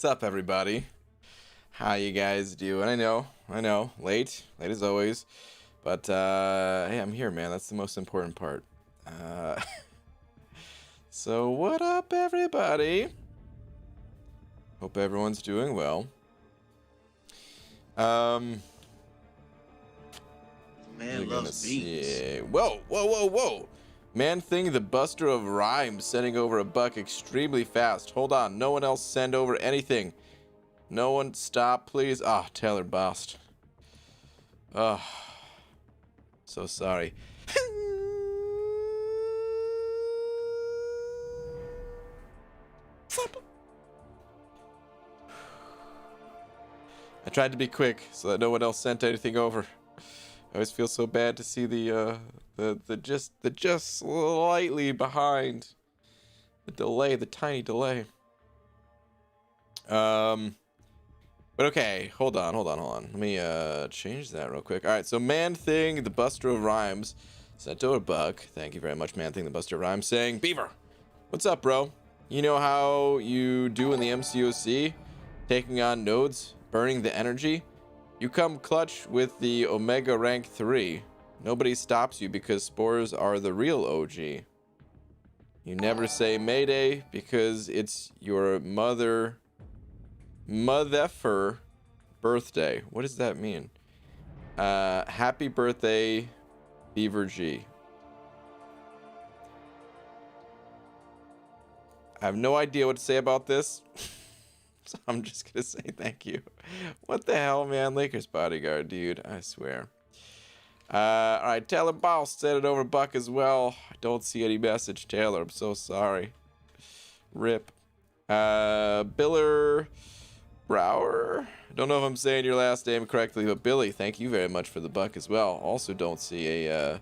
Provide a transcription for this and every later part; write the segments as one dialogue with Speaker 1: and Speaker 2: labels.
Speaker 1: What's up, everybody? How you guys doing? I know, late as always, but hey, I'm here, man. That's the most important part. So what up, everybody? Hope everyone's doing well.
Speaker 2: Man loves beans.
Speaker 1: Whoa. Man thing the buster of rhymes sending over a buck extremely fast. Hold on, no one else send over anything. No one stop, please. Ah, Taylor bust. Oh, so sorry. I tried to be quick so that no one else sent anything over. I always feel so bad to see the just slightly behind. The delay, the tiny delay. But okay, hold on. Let me change that real quick. All right, so Man Thing, the Buster of Rhymes, sent over a buck. Thank you very much, Man Thing, the Buster of Rhymes, saying, Beaver, what's up, bro? You know how you do in the MCOC, taking on nodes, burning the energy? You come clutch with the Omega rank 3. Nobody stops you because spores are the real OG. You never say Mayday because it's your motherfer birthday. What does that mean? Happy birthday, Beaver G. I have no idea what to say about this. So I'm just gonna say thank you. What the hell, man? Lakers bodyguard, dude. I swear. All right, Taylor Boss sent it over buck as well. I don't see any message, Taylor. I'm so sorry. Rip. Biller Brower. I don't know if I'm saying your last name correctly, but Billy, thank you very much for the buck as well. Also, don't see a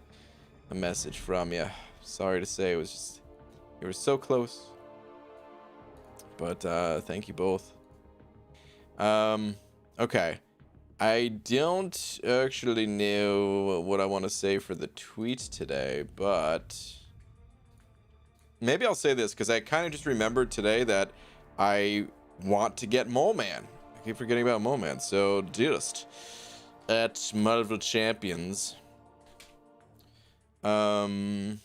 Speaker 1: message from you. Sorry to say, it was just you were so close. But thank you both. Okay. I don't actually know what I want to say for the tweet today, but maybe I'll say this because I kind of just remembered today that I want to get Mole Man. I keep forgetting about Mole Man. So just at Marvel Champions. Hey,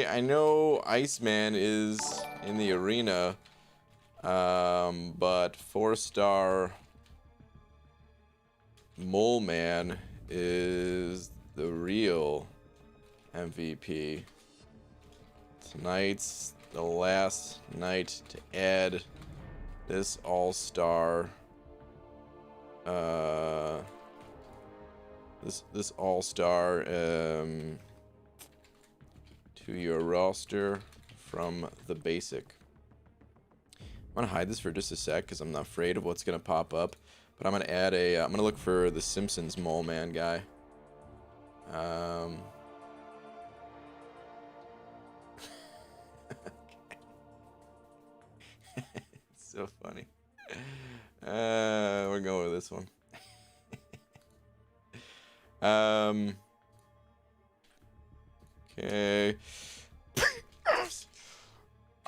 Speaker 1: I know Iceman is in the arena, but 4-star Mole Man is the real MVP. Tonight's the last night to add this all-star this all-star to your roster from the basic. I'm gonna hide this for just a sec because I'm not afraid of what's gonna pop up, but I'm gonna add I'm gonna look for the Simpsons Mole Man guy. It's so funny. We're going with this one. Okay.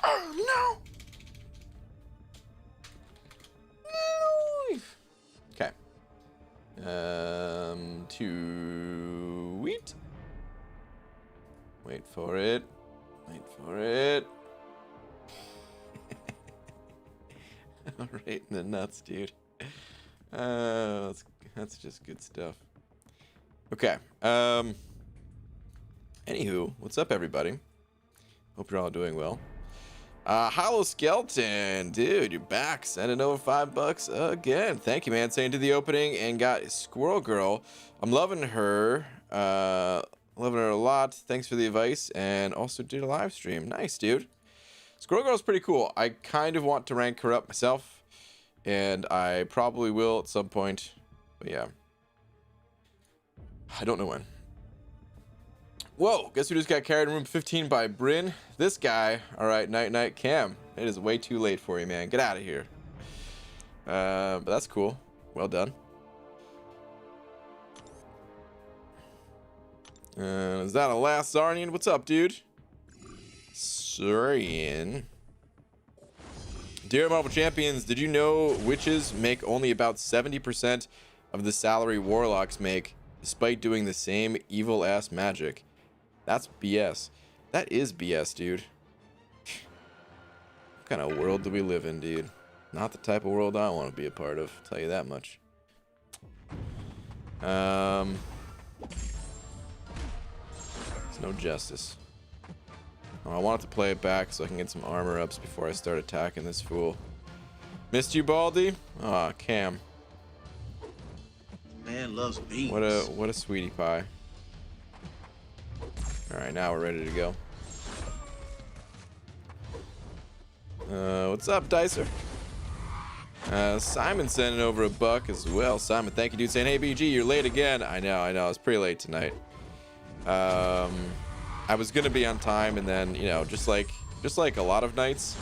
Speaker 1: Oh no. Okay. Tweet. Wait for it. Right in the nuts, dude. That's just good stuff. Okay. Anywho, what's up, everybody? Hope you're all doing well. Hollow Skeleton, dude, you're back. Sending over $5 again. Thank you, man. Saying to the opening and got Squirrel Girl. I'm loving her. Loving her a lot. Thanks for the advice. And also did a live stream. Nice, dude. Squirrel Girl's pretty cool. I kind of want to rank her up myself. And I probably will at some point. But yeah. I don't know when. Whoa, guess who just got carried in room 15 by Bryn? This guy. All right, night Cam. It is way too late for you, man. Get out of here. But that's cool. Well done. Is that a last Zarnian? What's up, dude? Surian. Dear Marvel Champions, did you know witches make only about 70% of the salary warlocks make, despite doing the same evil-ass magic? That's BS. That is BS, dude. What kind of world do we live in, dude? Not the type of world I want to be a part of, I'll tell you that much. There's no justice. Oh, I wanted to play it back so I can get some armor ups before I start attacking this fool. Missed you, Baldy? Aw, Cam.
Speaker 2: Man loves beans.
Speaker 1: What a sweetie pie. Alright, now we're ready to go. What's up, Dicer? Simon sending over a buck as well. Simon, thank you, dude. Saying, hey, BG, you're late again. I know. It's pretty late tonight. I was gonna be on time, and then, you know, just like a lot of nights,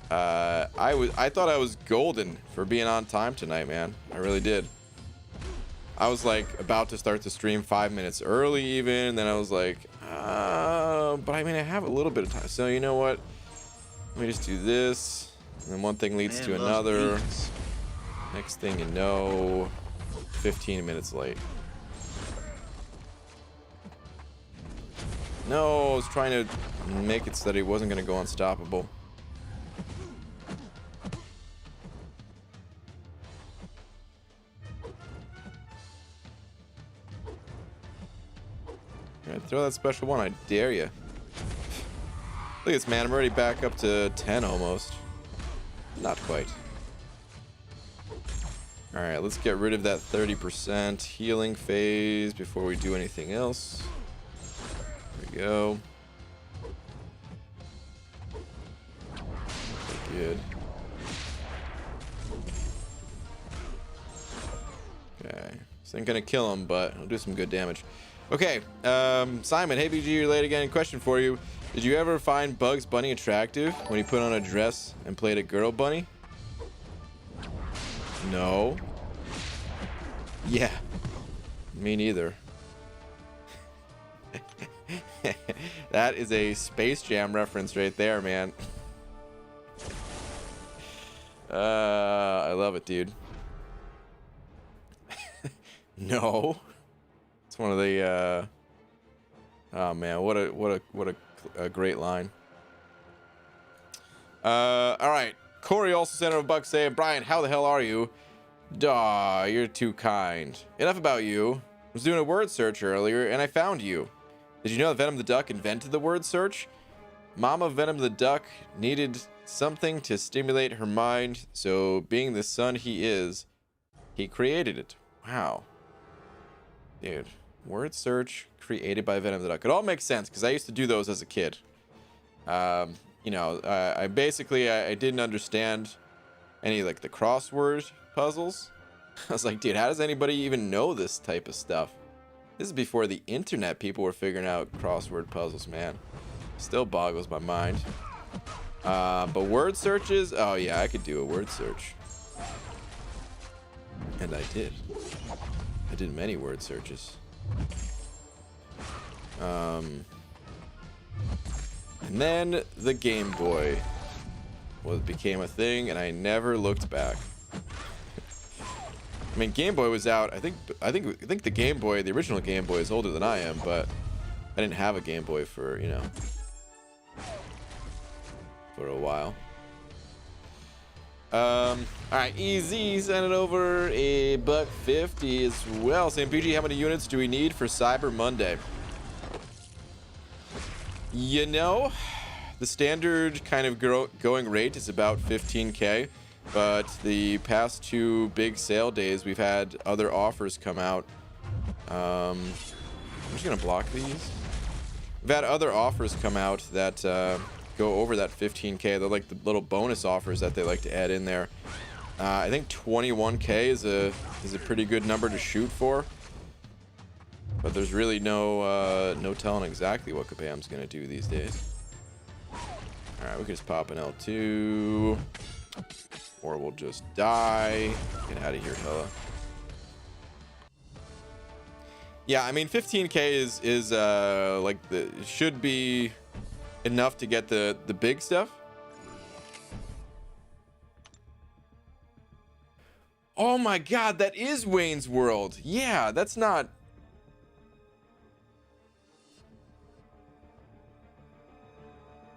Speaker 1: I thought I was golden for being on time tonight, man. I really did. I was like about to start the stream 5 minutes early even, and then I was like, but I mean, I have a little bit of time, so you know what? Let me just do this, and then one thing leads to another. Next thing you know, 15 minutes late. No, I was trying to make it so that he wasn't going to go unstoppable. Alright, throw that special one, I dare you. Look at this, man, I'm already back up to 10 almost. Not quite. Alright, let's get rid of that 30% healing phase before we do anything else. Go. Good. Okay. This ain't gonna kill him, but it'll do some good damage. Okay. Simon, hey BG, you're late again. Question for you. Did you ever find Bugs Bunny attractive when he put on a dress and played a girl bunny? No. Yeah. Me neither. That is a Space Jam reference right there, man. I love it, dude. No. It's one of the oh man, what a great line. All right. Corey also sent a buck saying, Brian, how the hell are you? Duh, you're too kind. Enough about you. I was doing a word search earlier and I found you. Did you know that Venom the Duck invented the word search? Mama Venom the Duck needed something to stimulate her mind, so being the son he is, he created it. Wow. Dude, word search created by Venom the Duck. It all makes sense, because I used to do those as a kid. You know, I basically didn't understand any, like, the crossword puzzles. I was like, dude, how does anybody even know this type of stuff? This is before the internet people were figuring out crossword puzzles, man. Still boggles my mind. But word searches, oh yeah, I could do a word search. And I did. I did many word searches. And then the Game Boy became a thing, and I never looked back. I mean, Game Boy was out. I think the Game Boy, the original Game Boy, is older than I am, but I didn't have a Game Boy for, you know, for a while. All right, Easy sent it over a $1.50 as well. Saying, PG, how many units do we need for Cyber Monday? You know, the standard kind of going rate is about 15K. But the past two big sale days, we've had other offers come out. I'm just gonna block these. We've had other offers come out that go over that 15K. They're like the little bonus offers that they like to add in there. I think 21K is a pretty good number to shoot for. But there's really no telling exactly what Kabam's gonna do these days. All right, we can just pop an L2. Or we'll just die. Get out of here, fella. Yeah, I mean, 15K is like should be enough to get the big stuff. Oh my god, that is Wayne's World. Yeah, that's not...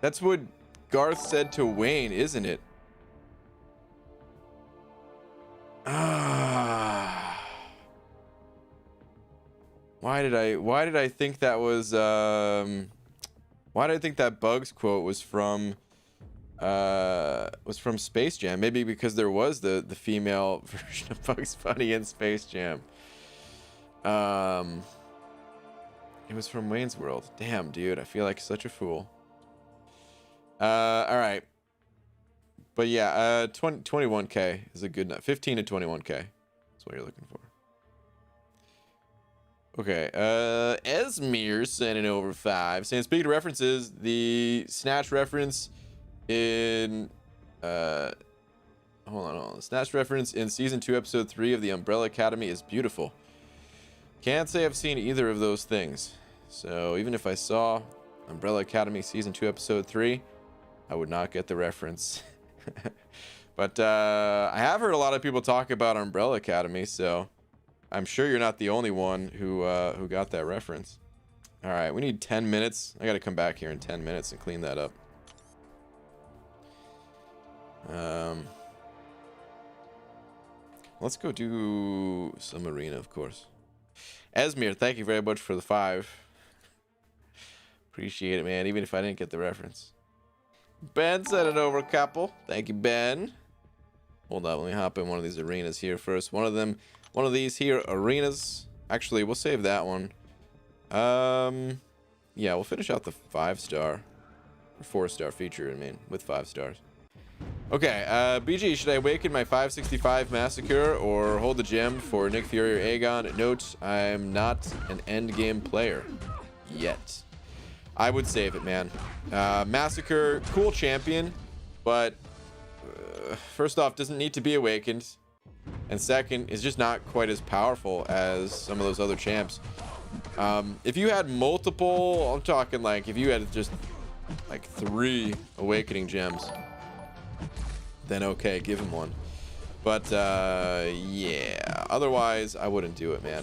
Speaker 1: That's what Garth said to Wayne, isn't it? Ah. Why did I think that was why did I think that Bugs quote was from Space Jam? Maybe because there was the female version of Bugs Bunny in Space Jam. It was from Wayne's World. Damn, dude, I feel like such a fool. All right. But yeah, 21k is a good 15 to 21k. That's what you're looking for. Okay, Esmir sending over 5, saying, speaking of references, the Snatch reference in hold on. Snatch reference in season 2 episode 3 of the Umbrella Academy is beautiful. Can't say I've seen either of those things. So even if I saw Umbrella Academy season 2 episode 3, I would not get the reference. But I have heard a lot of people talk about Umbrella Academy, so I'm sure you're not the only one who got that reference. All right, we need 10 minutes. I got to come back here in 10 minutes and clean that up. Let's go do some arena, of course. Esmir, thank you very much for the 5. Appreciate it, man, even if I didn't get the reference. Ben sent it over a couple. Thank you, Ben. Hold on, let me hop in one of these arenas here first. One of these here arenas. Actually, we'll save that one. Yeah, we'll finish out the 5-star or 4-star feature, I mean, with 5 stars. Okay, BG, should I awaken my 565 Massacre or hold the gem for Nick Fury or Aegon? Note, I'm not an endgame player yet. I would save it, man. Massacre, cool champion, but first off, doesn't need to be awakened. And second, is just not quite as powerful as some of those other champs. If you had multiple, I'm talking like if you had just like 3 awakening gems, then okay, give him one. But yeah, otherwise I wouldn't do it, man.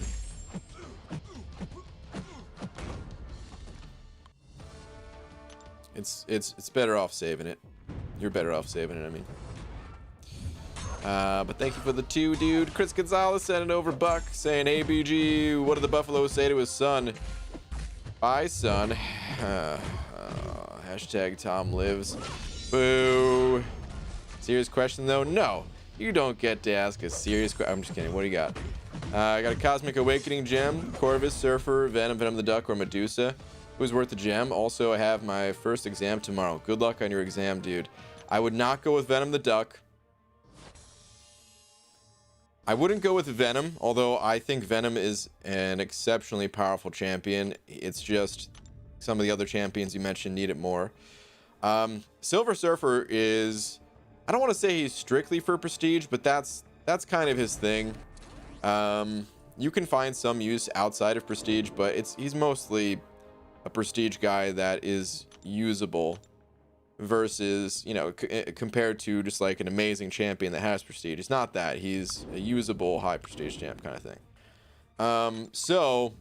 Speaker 1: It's better off saving it. You're better off saving it, I mean. But thank you for the 2, dude. Chris Gonzalez sending over Buck saying, ABG, what did the Buffalo say to his son? Bye, son. Hashtag Tom lives. Boo. Serious question, though? No. You don't get to ask a serious question. I'm just kidding. What do you got? I got a Cosmic Awakening gem, Corvus, Surfer, Venom, Venom the Duck, or Medusa. Who's worth the gem? Also, I have my first exam tomorrow. Good luck on your exam, dude. I would not go with Venom the Duck. I wouldn't go with Venom, although I think Venom is an exceptionally powerful champion. It's just some of the other champions you mentioned need it more. Silver Surfer is... I don't want to say he's strictly for prestige, but that's kind of his thing. You can find some use outside of prestige, but he's mostly a prestige guy that is usable versus, you know, compared to just like an amazing champion that has prestige. It's not that. He's a usable high prestige champ kind of thing. So,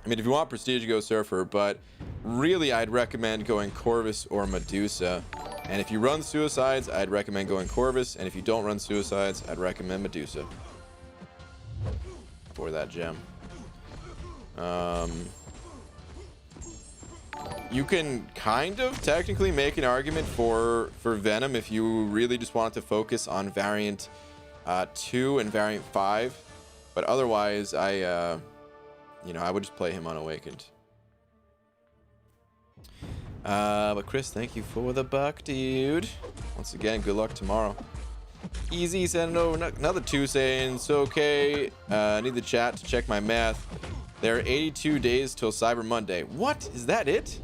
Speaker 1: I mean, if you want prestige, go Surfer, but really I'd recommend going Corvus or Medusa. And if you run Suicides, I'd recommend going Corvus, and if you don't run Suicides, I'd recommend Medusa for that gem. You can kind of technically make an argument for Venom if you really just want to focus on variant 2 and variant 5, but otherwise I would just play him unawakened. But Chris, thank you for the buck, dude. Once again, good luck tomorrow. Easy sending over another 2 saying, so okay, need the chat to check my math. There are 82 days till Cyber Monday. What? Is that it?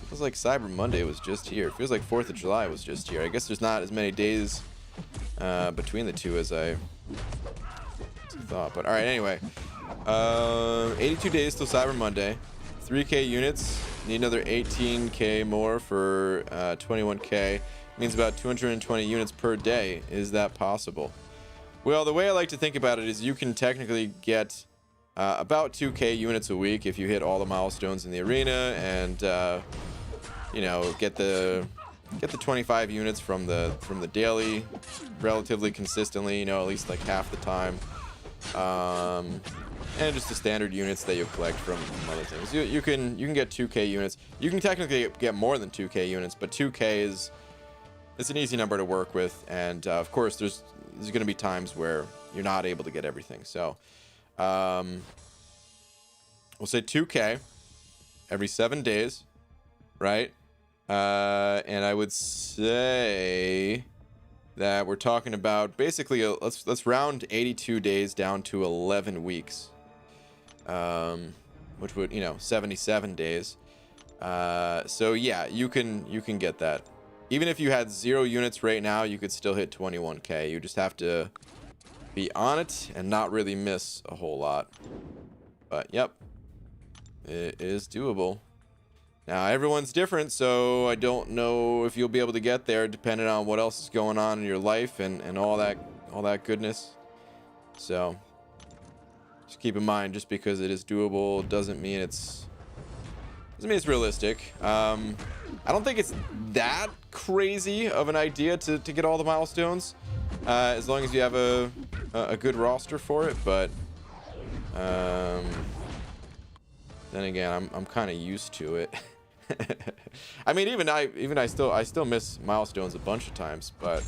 Speaker 1: Feels like Cyber Monday was just here. Feels like 4th of July was just here. I guess there's not as many days between the two as I thought. But all right, anyway. 82 days till Cyber Monday. 3k units. Need another 18k more for 21k. Means about 220 units per day. Is that possible? Well, the way I like to think about it is you can technically get about 2k units a week if you hit all the milestones in the arena, and you know, get the 25 units from the daily relatively consistently, you know, at least like half the time. And just the standard units that you collect from other things. You can get 2k units. You can technically get more than 2k units, but 2k it's an easy number to work with, and of course there's going to be times where you're not able to get everything. So we'll say 2k every 7 days, right? And I would say that we're talking about basically let's round 82 days down to 11 weeks, which would, you know, 77 days. So yeah, you can get that. Even if you had 0 units right now, you could still hit 21k. You just have to be on it and not really miss a whole lot. But yep, it is doable. Now everyone's different, so I don't know if you'll be able to get there, depending on what else is going on in your life and all that goodness. So just keep in mind, just because it is doable doesn't mean it's realistic. I don't think it's that crazy of an idea to get all the milestones, as long as you have a good roster for it. But then again, I'm kind of used to it. I mean, even I still miss milestones a bunch of times, but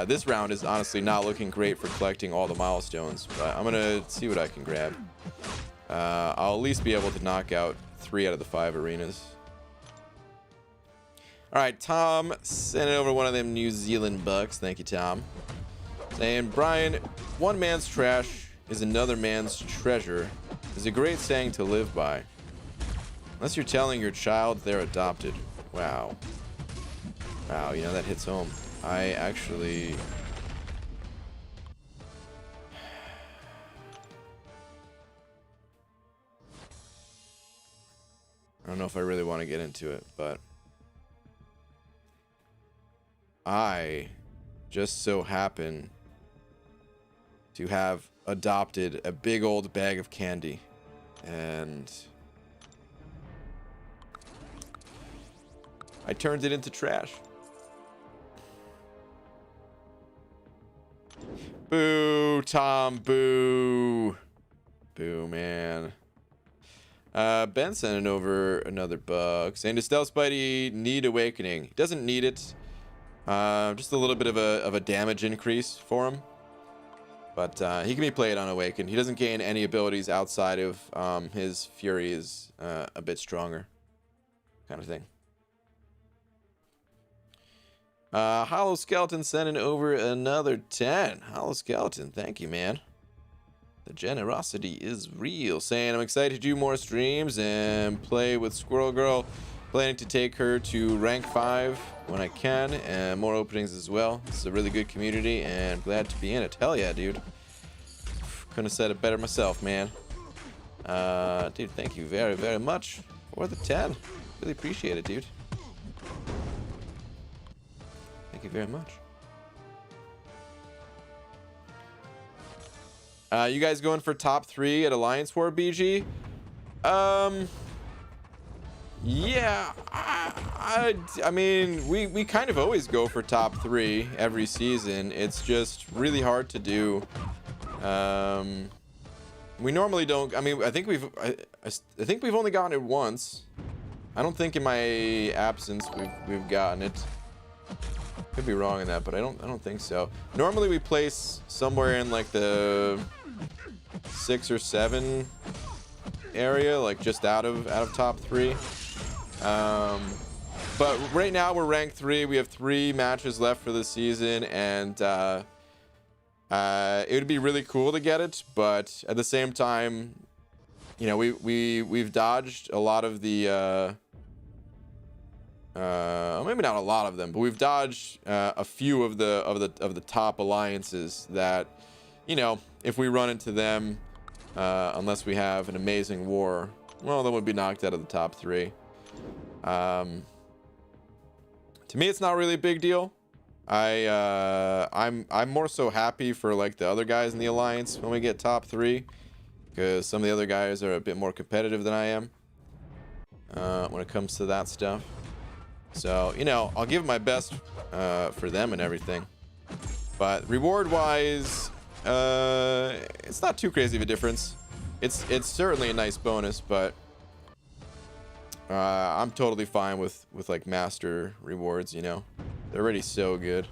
Speaker 1: this round is honestly not looking great for collecting all the milestones. But I'm gonna see what I can grab. I'll at least be able to knock out 3 out of the 5 arenas. All right, Tom sent over one of them New Zealand bucks. Thank you, Tom. Saying, Brian, one man's trash is another man's treasure is a great saying to live by. Unless you're telling your child they're adopted. Wow. Wow, you know, that hits home. I actually... I don't know if I really want to get into it, but I just so happen to have adopted a big old bag of candy, and I turned it into trash. Boo, Tom, boo. Boo, man. Ben sending over another bug saying, does Stealth Spidey need awakening? He doesn't need it. Just a little bit of a damage increase for him, but he can be played on awaken. He doesn't gain any abilities outside of his fury is a bit stronger, kind of thing. Hollow Skeleton sending over another 10. Hollow Skeleton, thank you, man. The generosity is real. Saying, I'm excited to do more streams and play with Squirrel Girl. Planning to take her to rank 5 when I can, and more openings as well. This is a really good community and glad to be in it. Hell yeah, dude. Couldn't have said it better myself, man. Dude, thank you very, very much for the 10. Really appreciate it, dude. Thank you very much. You guys going for top 3 at Alliance War, BG? Yeah, I mean, we kind of always go for top 3 every season. It's just really hard to do. We normally don't. I mean, I think we've only gotten it once. I don't think in my absence we've gotten it. Could be wrong in that, but I don't think so. Normally we place somewhere in like the 6 or 7 area, like just out of top 3. But right now we're ranked 3. We have 3 matches left for the season, and it would be really cool to get it, but at the same time, you know, we've dodged a lot of the maybe not a lot of them, but we've dodged a few of the top alliances that, you know, if we run into them, unless we have an amazing war, well, then we'd be knocked out of the top 3. To me, it's not really a big deal. I'm more so happy for like the other guys in the alliance when we get top 3, because some of the other guys are a bit more competitive than I am when it comes to that stuff. So, you know, I'll give my best for them and everything. But reward-wise, it's not too crazy of a difference. It's certainly a nice bonus, but I'm totally fine with like master rewards, you know. They're already so good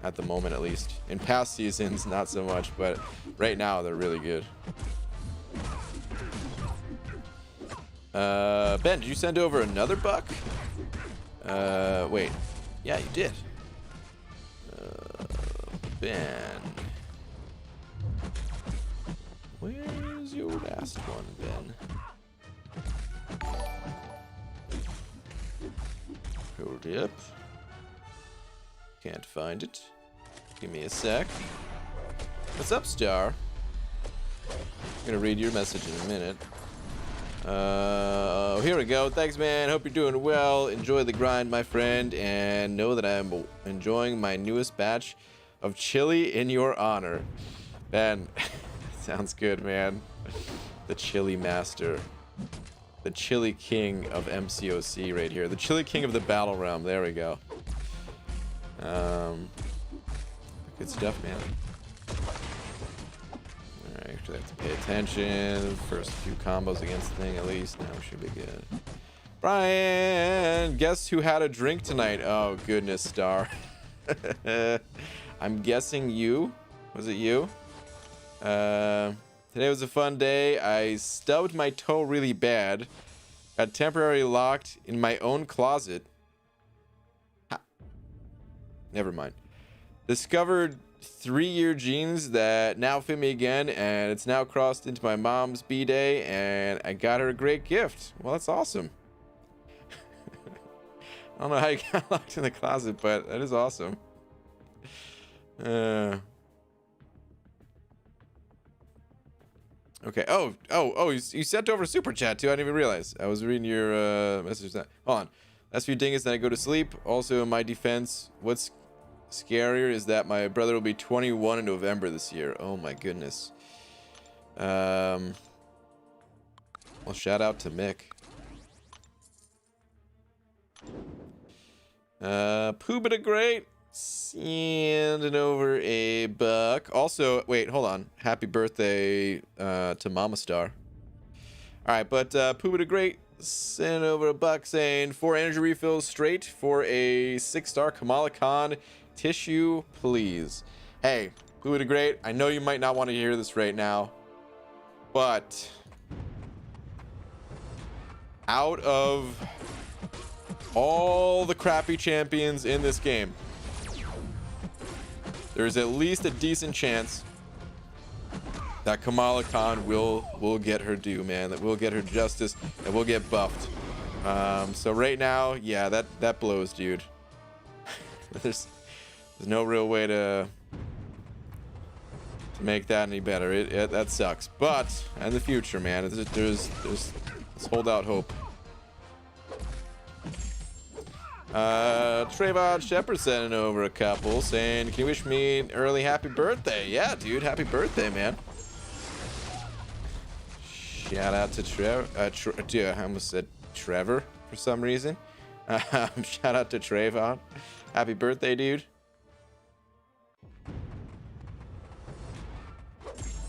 Speaker 1: at the moment, at least. In past seasons, not so much, but right now they're really good. Ben, did you send over another buck? Wait. Yeah, you did. Ben. Where's your last one, Ben? Hold up. Can't find it. Give me a sec. What's up, Star? I'm gonna read your message in a minute. Here we go. Thanks, man. Hope you're doing well. Enjoy the grind, my friend, and know that I'm enjoying my newest batch of chili in your honor. Ben, sounds good, man. The chili master. The chili king of MCOC right here. The chili king of the battle realm. There we go. Good stuff, man. Alright, actually have to pay attention. First few combos against the thing, at least. Now we should be good. Brian! Guess who had a drink tonight? Oh, goodness, Star. I'm guessing you. Was it you? Today was a fun day. I stubbed my toe really bad. Got temporarily locked in my own closet. Never mind. Discovered 3-year jeans that now fit me again, and it's now crossed into my mom's B-day, and I got her a great gift. Well, that's awesome. I don't know how you got locked in the closet, but that is awesome. Okay. Oh, you sent over a super chat too. I didn't even realize. I was reading your message. Hold on. Last few dingus, then I go to sleep. Also, in my defense, what's scarier is that my brother will be 21 in November this year. Oh my goodness. Well, shout out to Mick. Pooba the Great sending over a buck. Also, wait, hold on. Happy birthday to Mama Star. All right, but Pooba the Great sent over a buck saying 4 energy refills straight for a 6-star Kamala Khan tissue, please. Hey, Pooba the Great, I know you might not want to hear this right now, but out of all the crappy champions in this game, there's at least a decent chance that Kamala Khan will get her due, man. That will get her justice, and will get buffed. So right now, yeah, that blows, dude. There's no real way to make that any better. That sucks. But in the future, man, let's hold out hope. Trayvon Shepard sending over a couple saying, can you wish me an early happy birthday? Yeah, dude, happy birthday, man. Shout out to Trevor. I almost said Trevor for some reason. Shout out to Trayvon. Happy birthday, dude.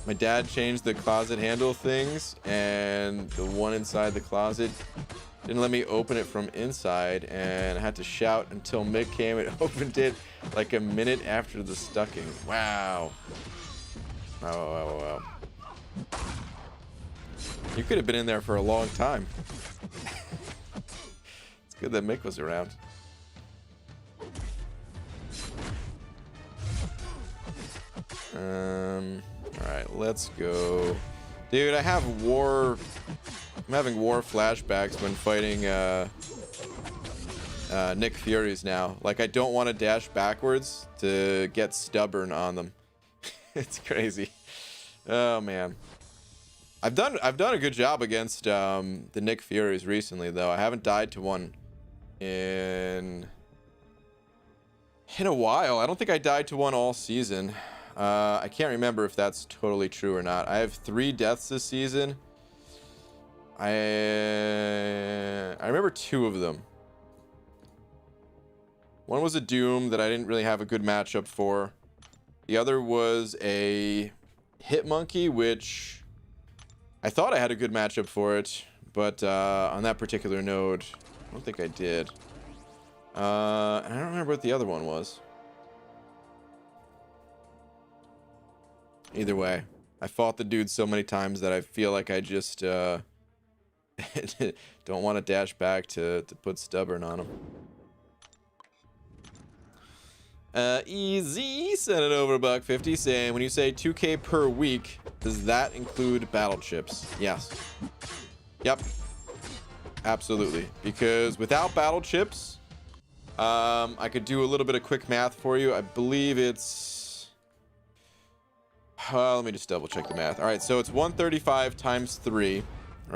Speaker 1: My dad changed the closet handle things, and the one inside the closet didn't let me open it from inside, and I had to shout until Mick came and opened it like a minute after the stucking. Wow. Wow. You could have been in there for a long time. It's good that Mick was around. Alright, let's go. Dude, I'm having war flashbacks when fighting Nick Furies now. Like, I don't want to dash backwards to get stubborn on them. It's crazy. Oh man. I've done a good job against the Nick Furies recently, though. I haven't died to one in In a while. I don't think I died to one all season. I can't remember if that's totally true or not. I have 3 deaths this season. I remember 2 of them. One was a Doom that I didn't really have a good matchup for. The other was a Hit Monkey, which I thought I had a good matchup for it, but on that particular node, I don't think I did. And I don't remember what the other one was. Either way, I fought the dude so many times that I feel like I just don't want to dash back to put stubborn on him. Easy sent it over $1.50 saying, when you say 2K per week, does that include battle chips? Yes. Yep. Absolutely. Because without battle chips, I could do a little bit of quick math for you. I believe it's... let me just double check the math. All right, so it's 135 times 3. All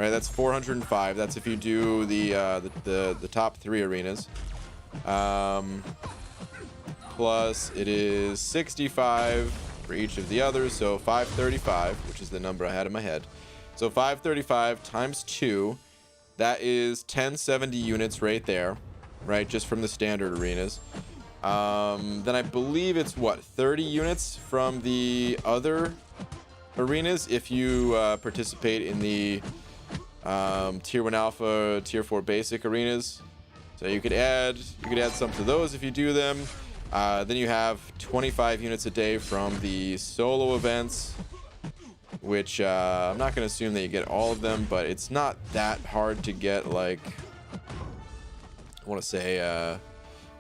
Speaker 1: right, that's 405. That's if you do the top 3 arenas. Plus it is 65 for each of the others, so 535, which is the number I had in my head. So 535 times 2, that is 1070 units right there, right, just from the standard arenas. Then I believe it's what, 30 units from the other arenas if you participate in the tier 1 alpha, tier 4 basic arenas. So you could add some to those if you do them. Then you have 25 units a day from the solo events, which I'm not going to assume that you get all of them, but it's not that hard to get. Like, I want to say, I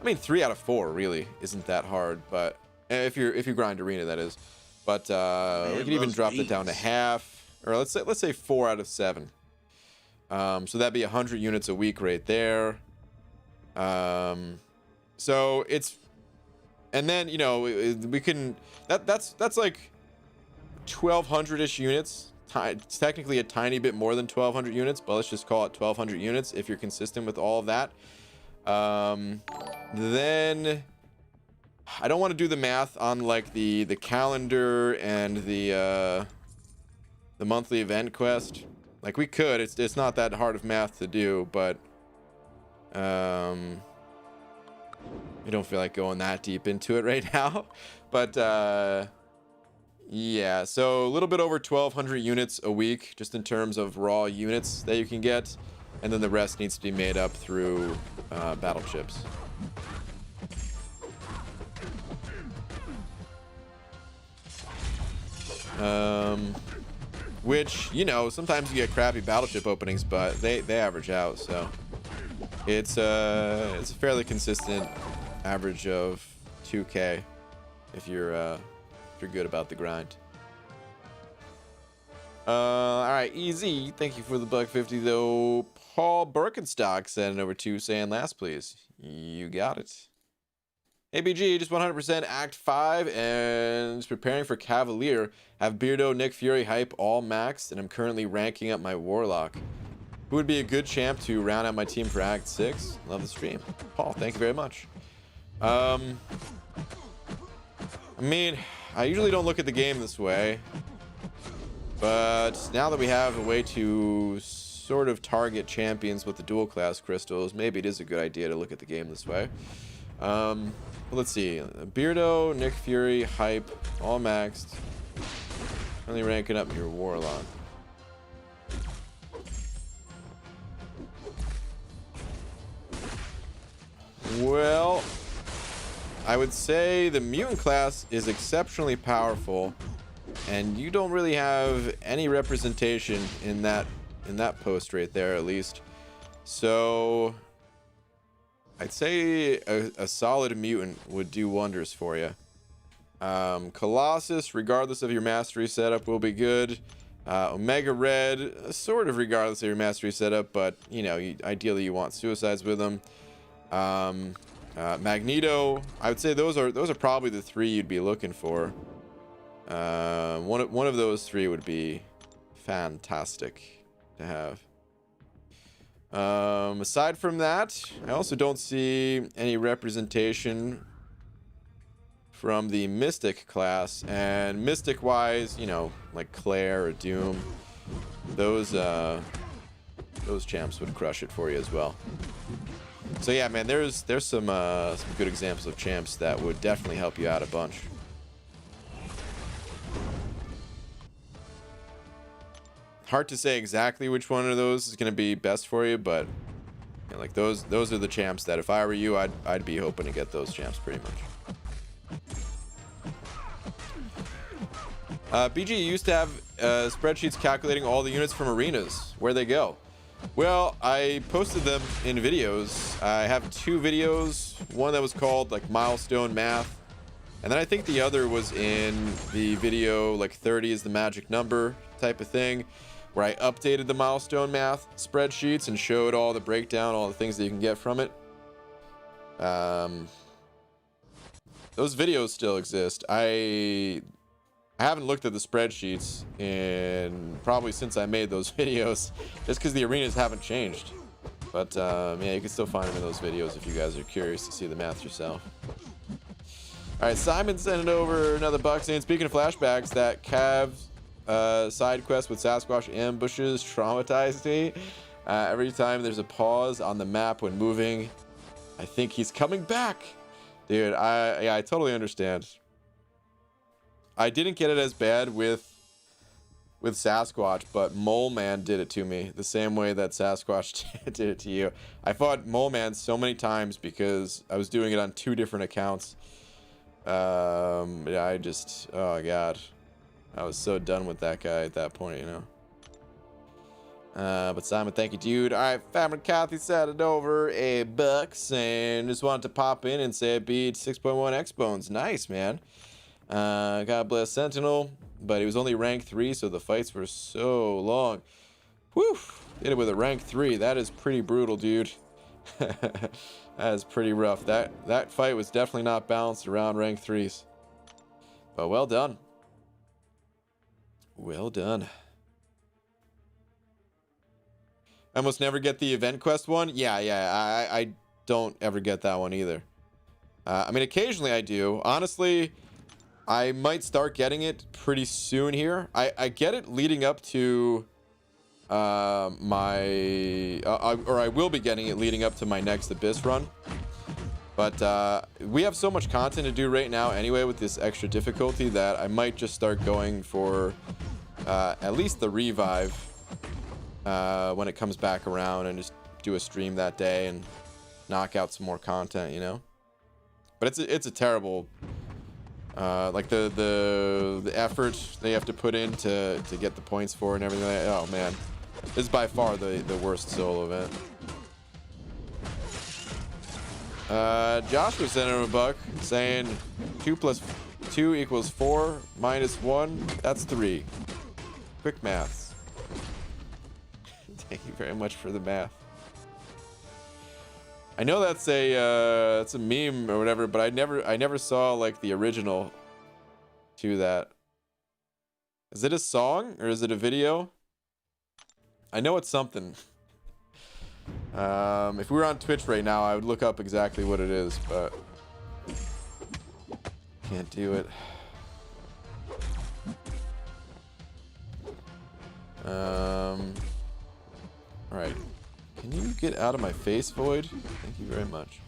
Speaker 1: mean, 3 out of 4 really isn't that hard, but if you grind arena, that is. But we can even drop that down to half, or let's say 4 out of 7. So that'd be 100 units a week right there. So it's. And then, you know, we can, that's like 1,200-ish units. It's technically a tiny bit more than 1,200 units, but let's just call it 1,200 units if you're consistent with all of that. Then I don't want to do the math on like the calendar and the monthly event quest. Like we could, it's not that hard of math to do, but I don't feel like going that deep into it right now. But yeah, so a little bit over 1,200 units a week, just in terms of raw units that you can get, and then the rest needs to be made up through battle chips. Which, you know, sometimes you get crappy battle chip openings, but they average out, so it's a fairly consistent average of 2K if you're good about the grind. All right, easy. Thank you for the $1.50 though. Paul Birkenstock sent it over to saying last, please. You got it. ABG just 100% Act 5 and is preparing for Cavalier. Have Beardo, Nick Fury hype all maxed, and I'm currently ranking up my Warlock. Who would be a good champ to round out my team for Act 6? Love the stream. Paul, thank you very much. I mean, I usually don't look at the game this way, but now that we have a way to sort of target champions with the dual class crystals, maybe it is a good idea to look at the game this way. Let's see. Beardo, Nick Fury, hype, all maxed. Only ranking up your Warlock. Well, I would say the mutant class is exceptionally powerful, and you don't really have any representation in that post right there, at least. So I'd say a solid mutant would do wonders for you. Colossus, regardless of your mastery setup, will be good. Omega Red, sort of regardless of your mastery setup, but you know, ideally you want suicides with them. Magneto, I would say those are probably the 3 you'd be looking for. One of those 3 would be fantastic to have. Aside from that, I also don't see any representation from the Mystic class, and Mystic wise, you know, like Claire or Doom, those champs would crush it for you as well. So yeah, man, there's some good examples of champs that would definitely help you out a bunch. Hard to say exactly which one of those is going to be best for you, but you know, like those are the champs that if I were you, I'd be hoping to get those champs pretty much. BG used to have spreadsheets calculating all the units from arenas. Where'd they go? Well, I posted them in videos. I have 2 videos. One that was called like milestone math, and then I think the other was in the video like 30 is the magic number type of thing, where I updated the milestone math spreadsheets and showed all the breakdown, all the things that you can get from it. Those videos still exist. I haven't looked at the spreadsheets in probably since I made those videos, just because the arenas haven't changed. But yeah, you can still find them in those videos if you guys are curious to see the math yourself. All right, Simon sent it over another buck saying, speaking of flashbacks, that Cav's side quest with Sasquatch ambushes traumatized me. Every time there's a pause on the map when moving, I think he's coming back. Dude, I totally understand. I didn't get it as bad with Sasquatch, but Mole Man did it to me the same way that Sasquatch did it to you. I fought Mole Man so many times because I was doing it on 2 different accounts. Yeah, oh god, I was so done with that guy at that point, you know. But Simon, thank you, dude. All right, Family Kathy sent it over a buck and just wanted to pop in and say I beat 6.1 X-Bones. Nice, man. God bless Sentinel, but he was only rank 3, so the fights were so long. Whew, did it with a rank 3. That is pretty brutal, dude. That is pretty rough. That fight was definitely not balanced around rank 3s. But well done. Well done. I almost never get the event quest one. Yeah, I don't ever get that one either. I mean, occasionally I do. Honestly, I might start getting it pretty soon here. I get it leading up to I will be getting it leading up to my next Abyss run. But we have so much content to do right now anyway with this extra difficulty that I might just start going for at least the revive when it comes back around, and just do a stream that day and knock out some more content, you know. But it's a terrible like the effort they have to put in to get the points for and everything. Oh man, this is by far the worst solo event. Josh was sending him a buck saying 2 + 2 = 4 - 1, that's 3. Quick maths. Thank you very much for the math. I know that's a meme or whatever, but I never saw like the original to that. Is it a song or is it a video? I know it's something. If we were on Twitch right now, I would look up exactly what it is, but can't do it. All right. Can you get out of my face, Void? Thank you very much.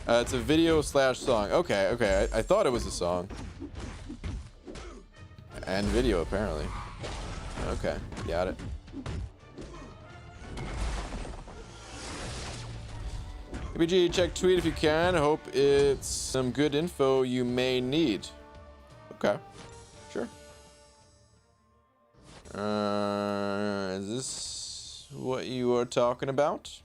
Speaker 1: It's a video / song. Okay. I thought it was a song. And video, apparently. Okay, got it. BG, check tweet if you can. Hope it's some good info you may need. Okay, sure. Is this what you are talking about?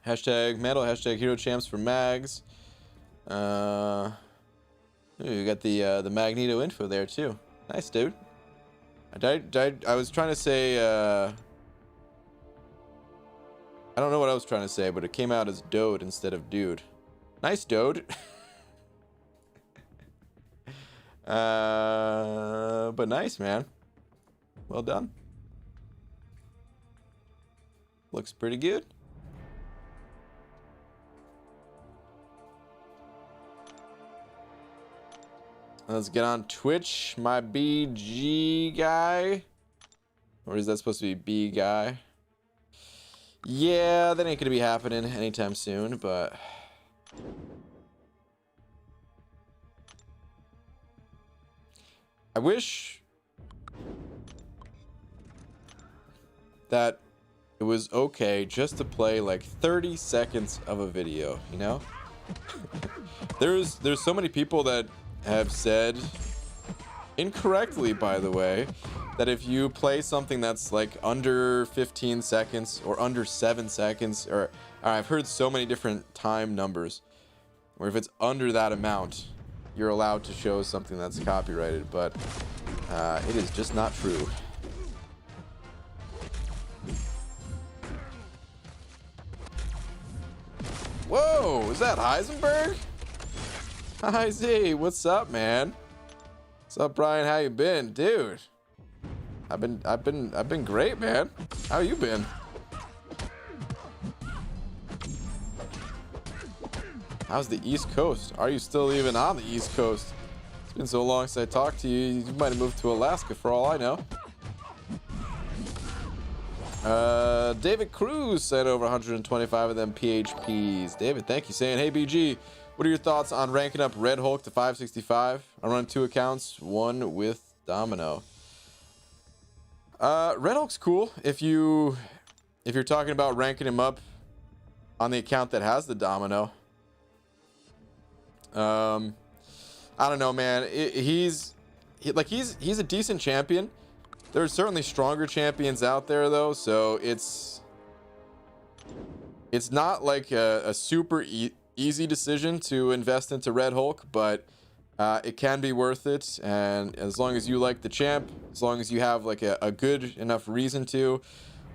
Speaker 1: Hashtag metal, hashtag hero champs for mags. Ooh, you got the Magneto info there too. Nice, dude. I was trying to say I don't know what I was trying to say, but it came out as Dode instead of dude. Nice, Dode. But nice, man. Well done. Looks pretty good. Let's get on Twitch, my BG guy. Or is that supposed to be B guy? Yeah, that ain't gonna be happening anytime soon, but I wish that it was okay just to play like 30 seconds of a video, you know? There's so many people that have said, incorrectly by the way, that if you play something that's like under 15 seconds or under 7 seconds, or I've heard so many different time numbers, where if it's under that amount, you're allowed to show something that's copyrighted, but it is just not true. Whoa, is that Heisenberg? Hi Z, what's up, man? What's up, Brian? How you been, dude? I've been great, man. How you been? How's the East Coast? Are you still even on the East Coast? It's been so long since I talked to you. You might have moved to Alaska for all I know. David Cruz sent over 125 of them PHPs. David, thank you. Saying, hey BG, what are your thoughts on ranking up Red Hulk to 565? I run 2 accounts, one with Domino. Red Hulk's cool if you're talking about ranking him up on the account that has the Domino. I don't know, man. He's a decent champion. There's certainly stronger champions out there though, so it's not like a super easy decision to invest into Red Hulk, but it can be worth it. And as long as you like the champ, as long as you have like a good enough reason to,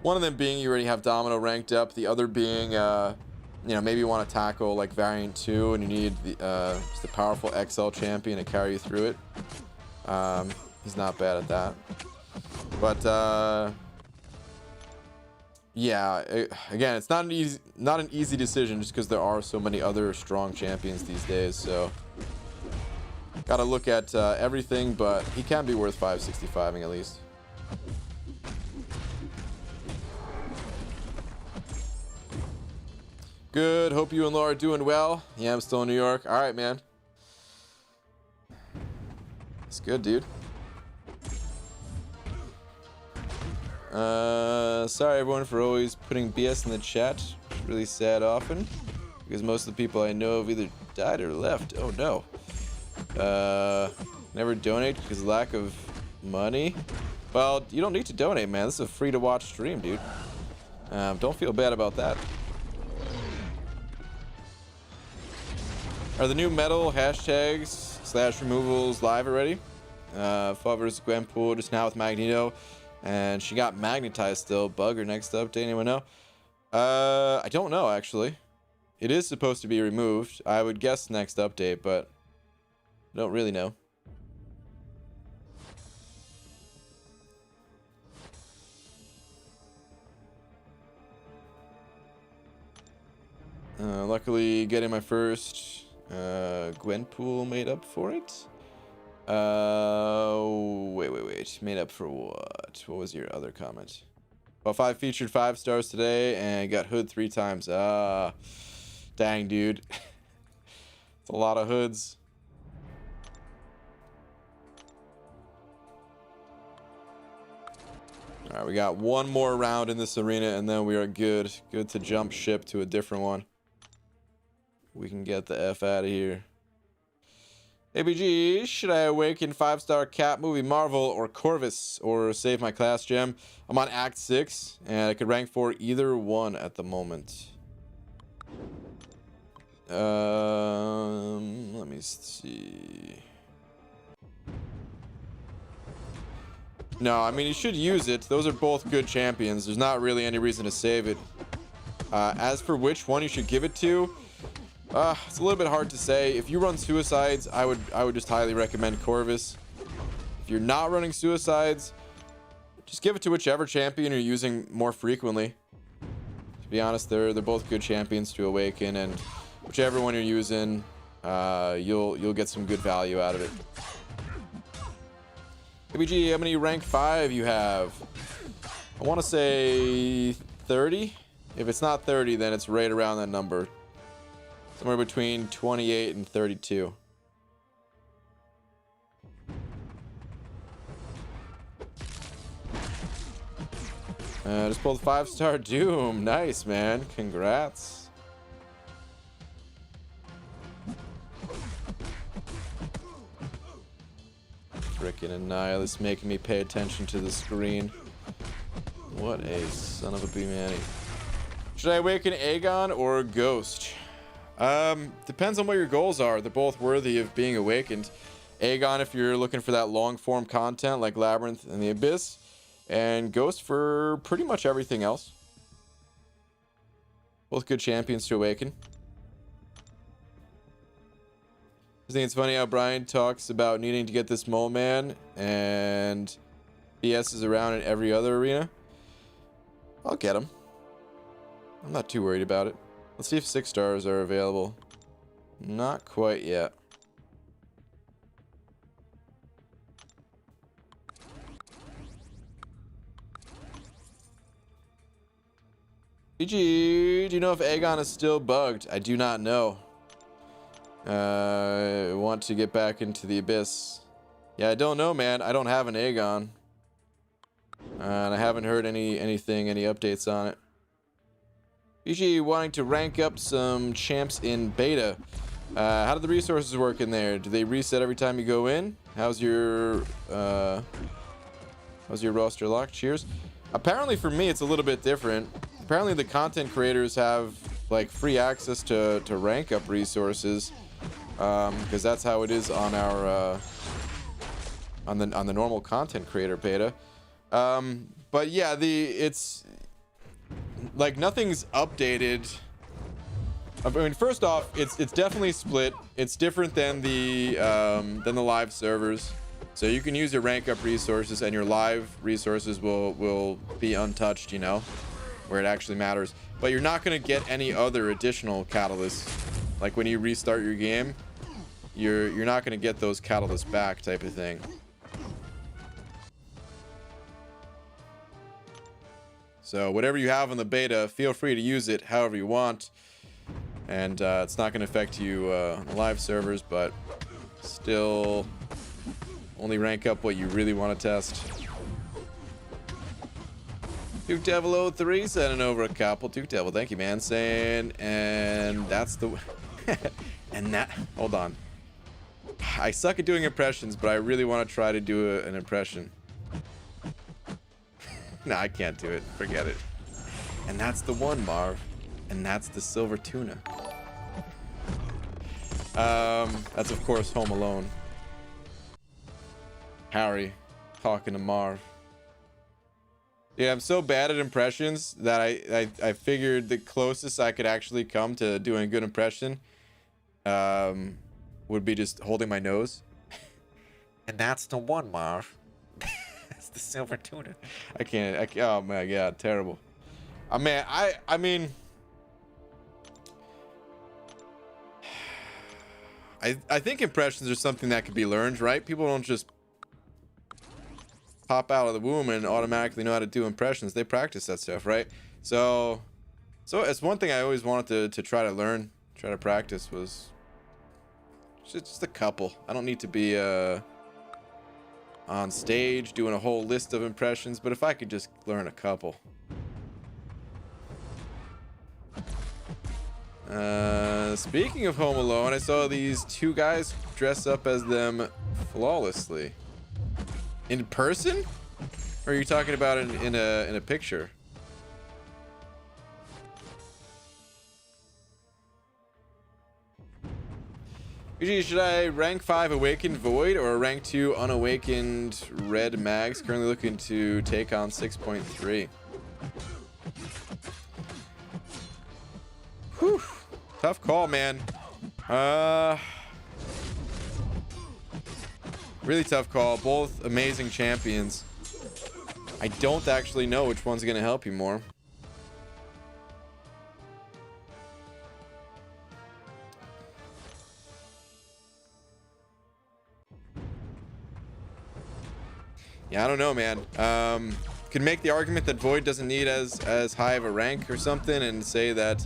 Speaker 1: one of them being you already have Domino ranked up, the other being you know, maybe you want to tackle like variant 2 and you need just a powerful XL champion to carry you through it. He's not bad at that. But yeah, again, it's not an easy decision just because there are so many other strong champions these days. So gotta look at everything, but he can be worth 565ing at least. Good. Hope you and Laura are doing well. Yeah, I'm still in New York. All right, man. It's good, dude. Sorry everyone for always putting BS in the chat. It's really sad often because most of the people I know have either died or left. Oh no. Never donate because of lack of money. Well, you don't need to donate, man. This is a free to watch stream, dude. Don't feel bad about that. Are the new metal hashtags / removals live already? Fall vs. Gwenpool just now with Magneto. And she got magnetized still. Bugger next update. Anyone know? I don't know, actually. It is supposed to be removed. I would guess next update, but I don't really know. Luckily, getting my first Gwenpool made up for it. Wait. Made up for what? What was your other comment? Well, 5 featured 5 stars today and got hood 3 times. Dang, dude. It's a lot of hoods. All right, we got one more round in this arena and then we are good. Good to jump ship to a different one. We can get the F out of here. ABG, should I awaken 5-star Cap movie Marvel or Corvus or save my class gem? I'm on Act 6 and I could rank for either one at the moment. Let me see. No, I mean, you should use it. Those are both good champions. There's not really any reason to save it. As for which one you should give it to, it's a little bit hard to say. If you run suicides, I would just highly recommend Corvus. If you're not running suicides, just give it to whichever champion you're using more frequently. To be honest, they're both good champions to awaken, and whichever one you're using, you'll get some good value out of it. ABG, how many rank 5 you have? I want to say 30. If it's not 30, then it's right around that number. Somewhere between 28 and 32. Just pulled 5-star Doom. Nice, man. Congrats. Frickin' Annihilus making me pay attention to the screen. What a son of a B-manny. Should I awaken Aegon or Ghost? Depends on what your goals are. They're both worthy of being awakened. Aegon if you're looking for that long-form content like Labyrinth and the Abyss. And Ghost for pretty much everything else. Both good champions to awaken. I think it's funny how Brian talks about needing to get this Mole Man and BS is around in every other arena. I'll get him. I'm not too worried about it. Let's see if 6 stars are available. Not quite yet. GG, do you know if Aegon is still bugged? I do not know. I want to get back into the Abyss. Yeah, I don't know, man. I don't have an Aegon. And I haven't heard any updates on it. GG wanting to rank up some champs in beta. How do the resources work in there? Do they reset every time you go in? How's your roster lock? Cheers. Apparently for me it's a little bit different. Apparently the content creators have like free access to rank up resources, because that's how it is on our on the normal content creator beta. But yeah, it's like nothing's updated. I mean, first off, it's definitely split. It's different than the live servers. So you can use your rank up resources and your live resources will be untouched, you know, where it actually matters. But you're not going to get any other additional catalysts. Like when you restart your game, you're not going to get those catalysts back type of thing. So whatever you have on the beta, feel free to use it however you want. And it's not going to affect you on the live servers, but still only rank up what you really want to test. Duke Devil 03 sending over a couple. Duke Devil, thank you, man. Saying, and that's the... and that... Hold on. I suck at doing impressions, but I really want to try to do an impression. No, I can't do it. Forget it. And that's the one, Marv. And that's the silver tuna. That's of course Home Alone. Harry talking to Marv. Yeah, I'm so bad at impressions that I figured the closest I could actually come to doing a good impression would be just holding my nose. And that's the one, Marv. That's the silver tuna. I can't. Oh my god, terrible. I mean, I think impressions are something that can be learned, right? People don't just pop out of the womb and automatically know how to do impressions. They practice that stuff, right? So it's one thing I always wanted to try to learn, try to practice was just a couple. I don't need to be on stage doing a whole list of impressions, but if I could just learn a couple. Speaking of Home Alone, I saw these two guys dress up as them flawlessly. In person? Or are you talking about in a picture? Usually, should I rank 5 Awakened Void or rank 2 Unawakened Red Mags? Currently looking to take on 6.3. Whew. Tough call, man. Really tough call. Both amazing champions. I don't actually know which one's going to help you more. Yeah, I don't know, man. Could make the argument that Void doesn't need as high of a rank or something, and say that,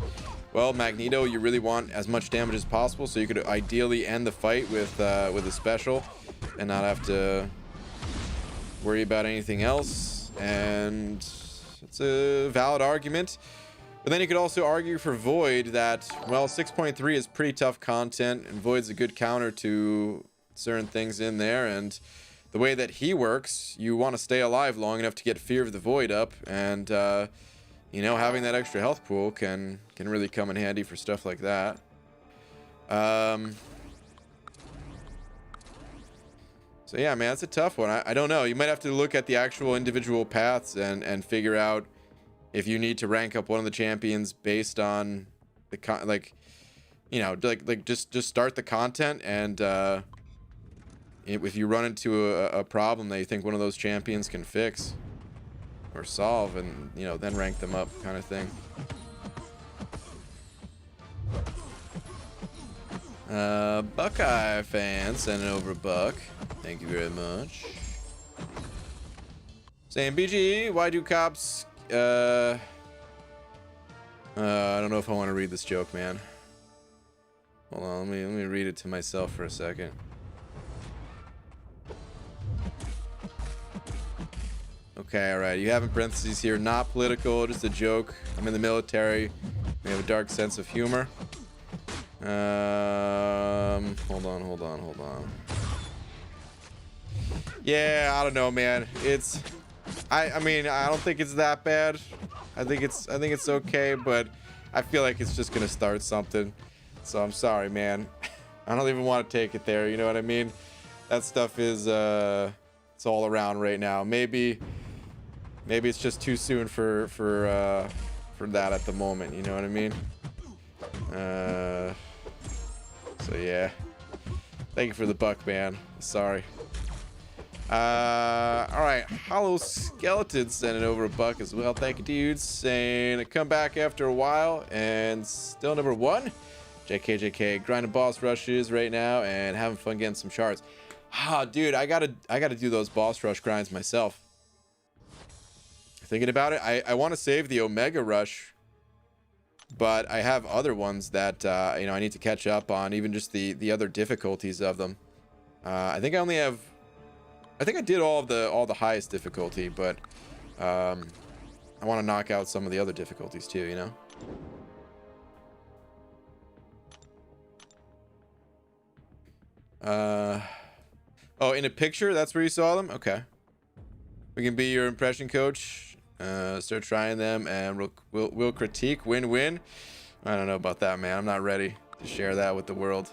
Speaker 1: well, Magneto, you really want as much damage as possible, so you could ideally end the fight with a special and not have to worry about anything else. And it's a valid argument. But then you could also argue for Void that, well, 6.3 is pretty tough content, and Void's a good counter to certain things in there. And the way that he works, you want to stay alive long enough to get Fear of the Void up, and you know, having that extra health pool can really come in handy for stuff like that. So yeah, man, it's a tough one. I don't know. You might have to look at the actual individual paths and figure out if you need to rank up one of the champions based on the like, you know, like just start the content, and if you run into a problem that you think one of those champions can fix or solve, and you know, then rank them up, kind of thing. Buckeye fan sending over a buck. Thank you very much. Saying, BG, why do cops I don't know if I want to read this joke, man. Hold on, let me read it to myself for a second. Okay, all right. You have in parentheses here, not political, just a joke. I'm in the military. We have a dark sense of humor. Hold on. Yeah, I don't know, man. It's, I mean, I don't think it's that bad. I think it's okay, but I feel like it's just gonna start something. So I'm sorry, man. I don't even want to take it there. You know what I mean? That stuff is, it's all around right now. Maybe it's just too soon for that at the moment. You know what I mean? So yeah. Thank you for the buck, man. Sorry. All right. Hollow Skeleton sending over a buck as well. Thank you, dudes. Saying I come back after a while and still number 1. JK, grinding boss rushes right now and having fun getting some shards. Ah, dude, I gotta do those boss rush grinds myself. Thinking about it, I want to save the Omega Rush, but I have other ones that you know, I need to catch up on, even just the other difficulties of them. I think I did all the highest difficulty, but I want to knock out some of the other difficulties too, you know. Oh, in a picture, that's where you saw them? Okay. We can be your impression coach. Start trying them, and we'll critique. Win-win. I don't know about that, man. I'm not ready to share that with the world.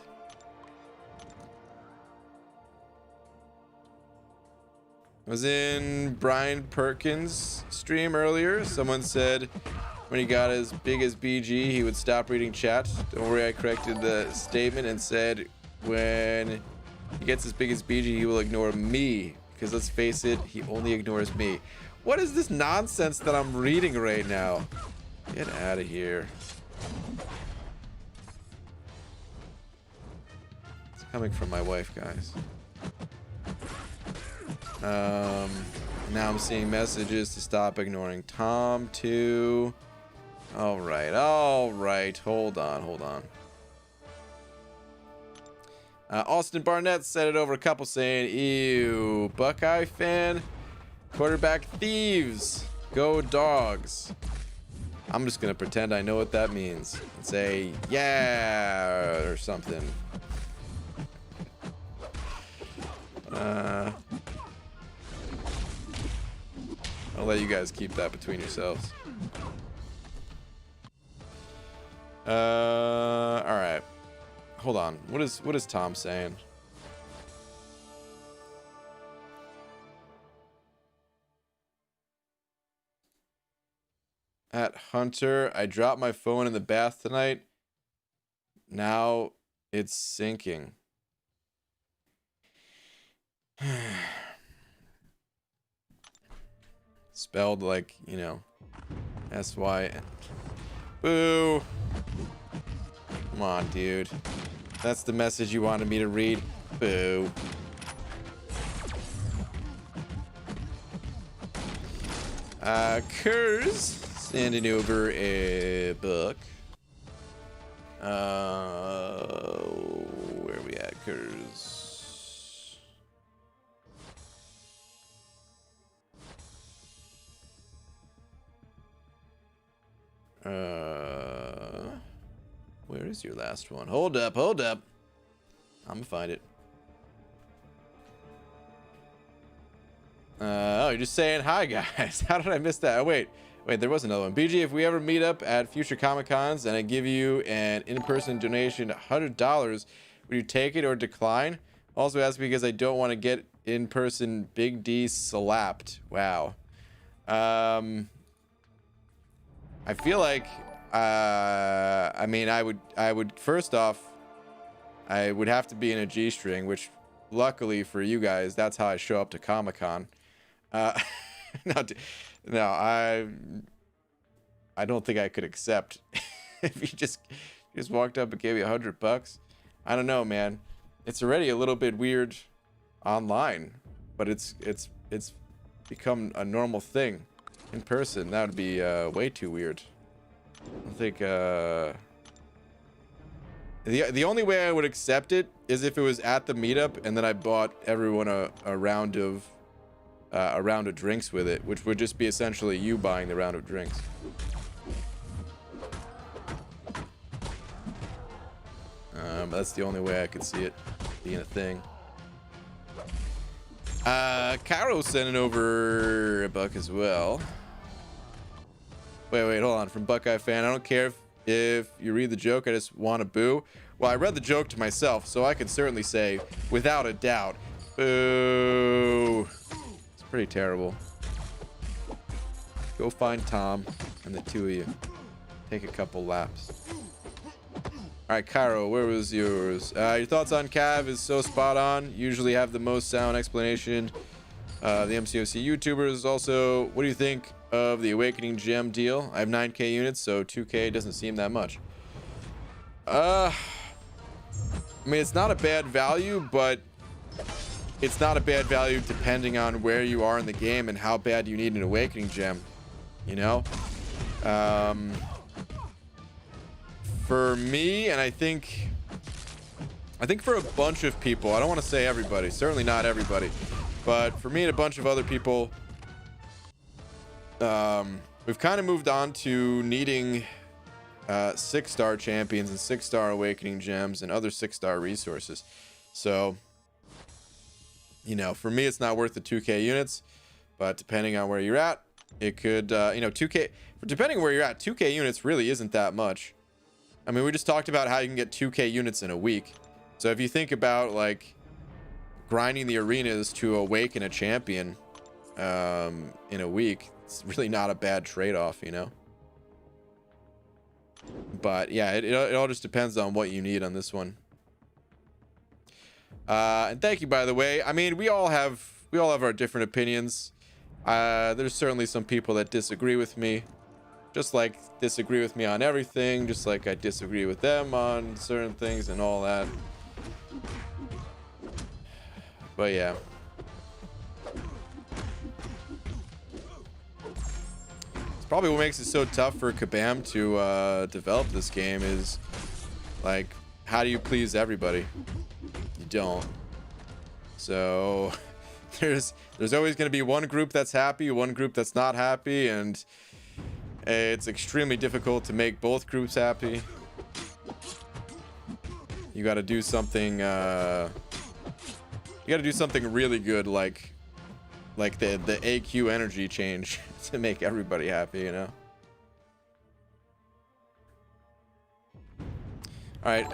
Speaker 1: I was in Brian Perkins' stream earlier. Someone said when he got as big as BG, he would stop reading chat. Don't worry, I corrected the statement and said when he gets as big as BG, he will ignore me. Because let's face it, he only ignores me. What is this nonsense that I'm reading right now? Get out of here. It's coming from my wife, guys. Now I'm seeing messages to stop ignoring Tom too. All right. Hold on. Austin Barnett said it over a couple saying, ew, Buckeye fan, quarterback thieves, go Dogs. I'm just gonna pretend I know what that means and say, yeah, or something. I'll let you guys keep that between yourselves. All right. Hold on. What is Tom saying? At Hunter, I dropped my phone in the bath tonight. Now it's sinking. Spelled like, you know, S-Y-N. Boo. Come on, dude. That's the message you wanted me to read. Boo. Kurz sending over a book. Where are we at, Kurz? Where is your last one? Hold up, hold up. I'm gonna find it. Oh, you're just saying hi, guys. How did I miss that? Oh, wait, there was another one. BG, if we ever meet up at future Comic Cons and I give you an in-person donation, $100, would you take it or decline? Also ask because I don't want to get in-person Big D slapped. Wow. I feel like, I mean, I would first off, I would have to be in a G-string, which luckily for you guys, that's how I show up to Comic Con. No, I don't think I could accept if you just walked up and gave me $100. I don't know, man. It's already a little bit weird online, but it's become a normal thing. In person, that would be way too weird. I think the only way I would accept it is if it was at the meetup and then I bought everyone a round of drinks with it, which would just be essentially you buying the round of drinks. That's the only way I could see it being a thing. Caro sending over a buck as well. Wait, hold on. From Buckeye fan, I don't care if you read the joke, I just want to boo. Well, I read the joke to myself, so I can certainly say, without a doubt, boo. It's pretty terrible. Go find Tom and the two of you. Take a couple laps. All right, Cairo, where was yours? Your thoughts on Cav is so spot on. Usually have the most sound explanation. The MCOC YouTubers also, what do you think of the Awakening Gem deal? I have 9k units, so 2k doesn't seem that much. I mean, it's not a bad value, but it's not a bad value depending on where you are in the game and how bad you need an Awakening Gem, you know? For me, and I think for a bunch of people, I don't want to say everybody, certainly not everybody, but for me and a bunch of other people, we've kind of moved on to needing 6-star champions and 6-star Awakening Gems and other 6-star resources. So, you know, for me, it's not worth the 2k units, but depending on where you're at, it could, you know, 2k, depending on where you're at, 2k units really isn't that much. I mean, we just talked about how you can get 2k units in a week. So if you think about, like, grinding the arenas to awaken a champion in a week, it's really not a bad trade-off, you know? But, yeah, it all just depends on what you need on this one. And thank you, by the way. I mean, we all have our different opinions. There's certainly some people that disagree with me. Just like disagree with me on everything, just like I disagree with them on certain things and all that. But yeah. It's probably what makes it so tough for Kabam to develop this game is, like, how do you please everybody? You don't. So there's always going to be one group that's happy, one group that's not happy, and it's extremely difficult to make both groups happy. You got to do something. You got to do something really good, like the AQ energy change to make everybody happy, you know. All right,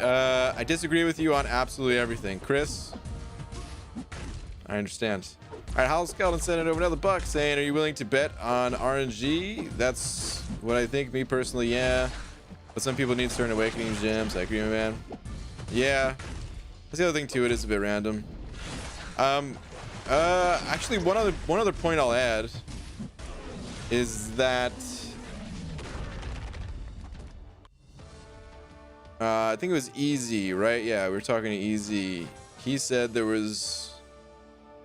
Speaker 1: I disagree with you on absolutely everything, Chris. I understand. All right, Hal Skeleton sent it over another buck saying, are you willing to bet on RNG? That's what I think, me personally, yeah. But some people need certain Awakening Gems. I agree, man. Yeah. That's the other thing, too. It is a bit random. Actually, one other point I'll add is that I think it was Easy, right? Yeah, we were talking to Easy. He said there was,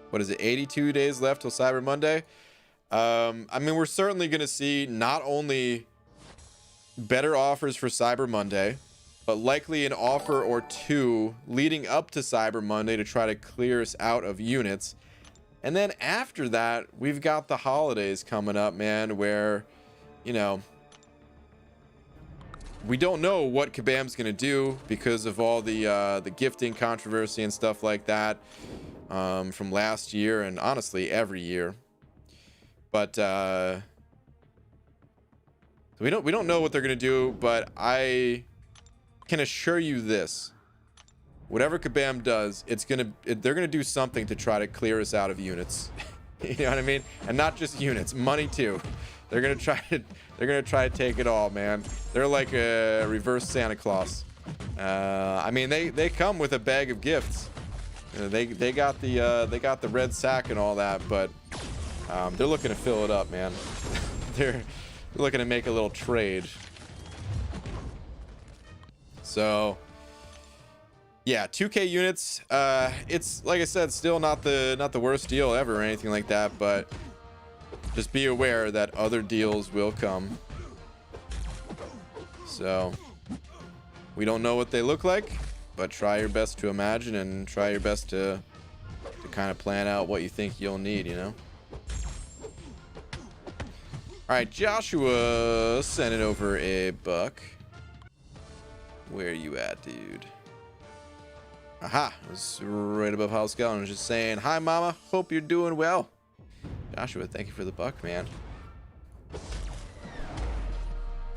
Speaker 1: what is it, 82 days left till Cyber Monday. I mean, we're certainly going to see not only better offers for Cyber Monday, but likely an offer or two leading up to Cyber Monday to try to clear us out of units. And then after that, we've got the holidays coming up, man, where, you know, we don't know what Kabam's going to do because of all the gifting controversy and stuff like that from last year and honestly every year. But we don't know what they're going to do, but I can assure you this. Whatever Kabam does, they're gonna do something to try to clear us out of units. You know what I mean? And not just units, money too. They're gonna try to take it all, man. They're like a reverse Santa Claus. I mean, they come with a bag of gifts. They got the red sack and all that, but they're looking to fill it up, man. They're looking to make a little trade. So yeah, 2K units. It's like I said, still not the worst deal ever or anything like that, but just be aware that other deals will come. So we don't know what they look like, but try your best to imagine and try your best to kind of plan out what you think you'll need, you know. All right, Joshua sent it over a buck. Where are you at, dude? Aha, I was right above House Gal and was just saying, hi mama, hope you're doing well. Joshua, thank you for the buck, man. I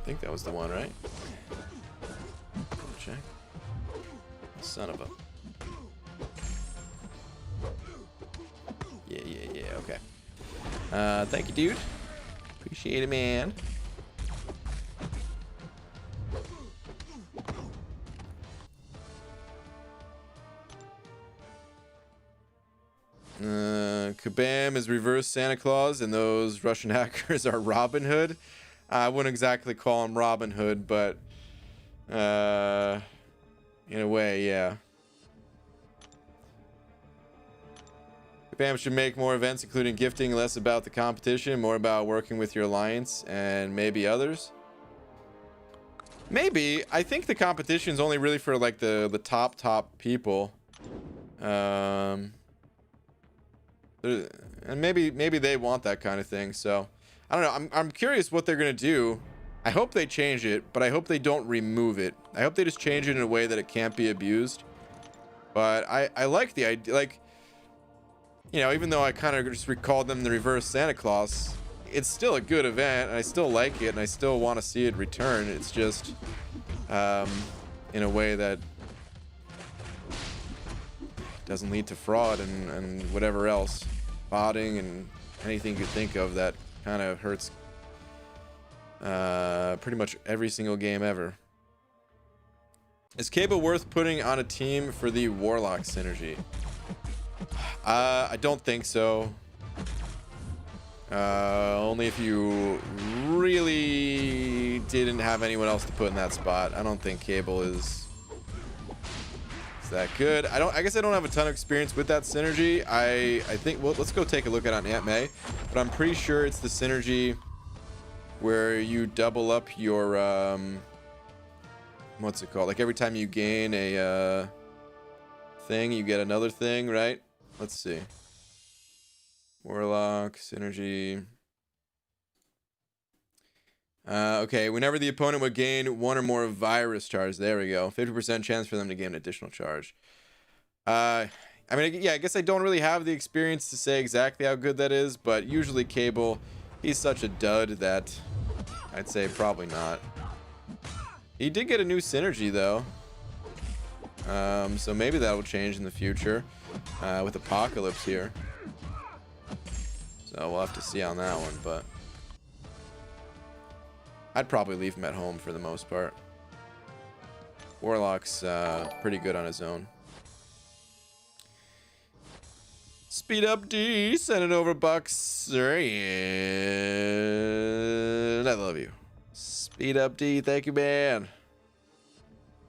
Speaker 1: think that was the one, right? Check. Son of a... Yeah, okay. Thank you, dude. Appreciate it, man. Kabam is reverse Santa Claus and those Russian hackers are Robin Hood. I wouldn't exactly call him Robin Hood, but in a way, yeah. Kabam should make more events including gifting, less about the competition, more about working with your alliance and maybe others. Maybe. I think the competition is only really for like the top people. And maybe they want that kind of thing. So I don't know. I'm curious what they're gonna do. I hope they change it, but I hope they don't remove it. I hope they just change it in a way that it can't be abused. But I like the idea. Like, you know, even though I kind of just recalled them the reverse Santa Claus, it's still a good event and I still like it and I still want to see it return. It's just in a way that doesn't lead to fraud and whatever else, botting and anything you could think of that kind of hurts pretty much every single game ever. Is Cable worth putting on a team for the Warlock synergy? I don't think so. Only if you really didn't have anyone else to put in that spot. I don't think Cable is that good. I guess I don't have a ton of experience with that synergy. I think, well, let's go take a look at it on Aunt May, but I'm pretty sure it's the synergy where you double up your what's it called, like every time you gain a thing you get another thing, right? Let's see. Warlock synergy. Okay, whenever the opponent would gain one or more virus charge, there we go. 50% chance for them to gain an additional charge. I mean, yeah, I guess I don't really have the experience to say exactly how good that is, but usually Cable, he's such a dud that I'd say probably not. He did get a new synergy though, so maybe that will change in the future with Apocalypse here. So we'll have to see on that one, but I'd probably leave him at home for the most part. Warlock's pretty good on his own. Speed up D, send it over bucks. I love you. Speed up D, thank you, man.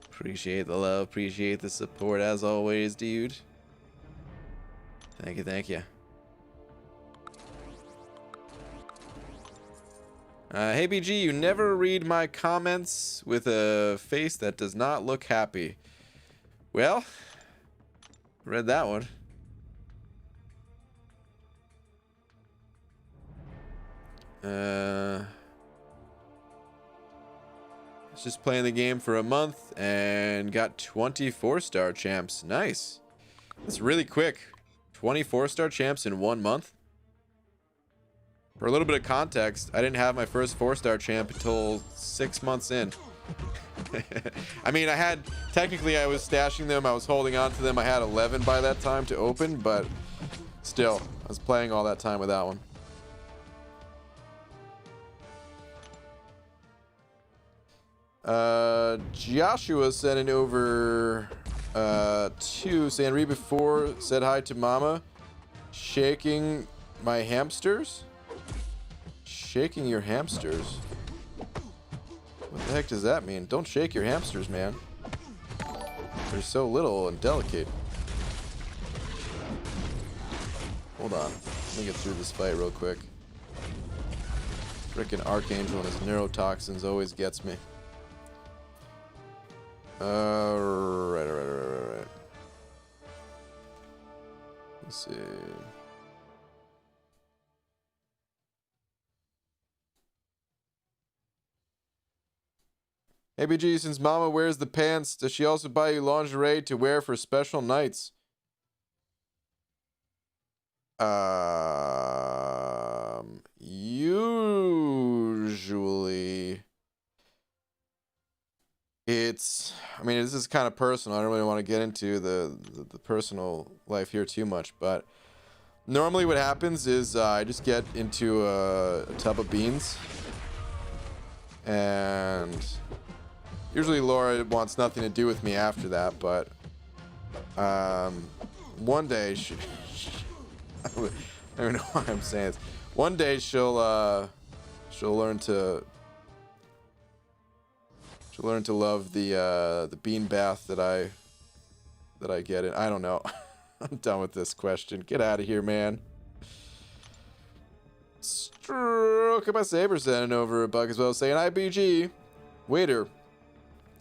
Speaker 1: Appreciate the love, appreciate the support as always, dude. Thank you, thank you. Hey BG, you never read my comments with a face that does not look happy. Well, read that one. Was just playing the game for a month and got 24-star champs. Nice. That's really quick. 24-star champs in 1 month. For a little bit of context, I didn't have my first 4-star champ until 6 months in. I mean, technically I was stashing them, I was holding on to them. I had 11 by that time to open, but still, I was playing all that time with that one. Joshua sending over 2, saying read before, said hi to mama, shaking my hamsters. Shaking your hamsters? What the heck does that mean? Don't shake your hamsters, man. They're so little and delicate. Hold on. Let me get through this fight real quick. Frickin' Archangel and his neurotoxins always gets me. Right. Let's see. Hey BG, since mama wears the pants, does she also buy you lingerie to wear for special nights? Usually it's, I mean, this is kind of personal. I don't really want to get into the personal life here too much, but normally what happens is I just get into a tub of beans, and usually Laura wants nothing to do with me after that, but one day I don't even know why I'm saying this. One day she'll learn to love the bean bath that I get in. I don't know. I'm done with this question. Get out of here, man. Stroke my saber sending over a bug as well, saying IBG. Waiter,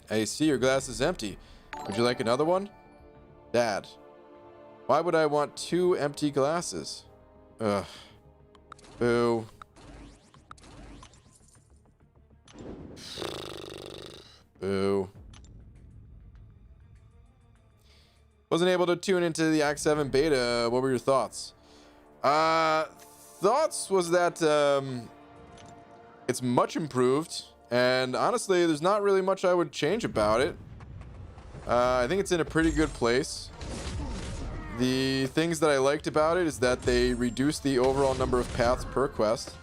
Speaker 1: I see your glass is empty. Would you like another one? Dad, why would I want 2 empty glasses? Ugh. Boo. Boo. Wasn't able to tune into the Act 7 beta. What were your thoughts? Thoughts was that it's much improved, and honestly, there's not really much I would change about it. I think it's in a pretty good place. The things that I liked about it is that they reduced the overall number of paths per quest.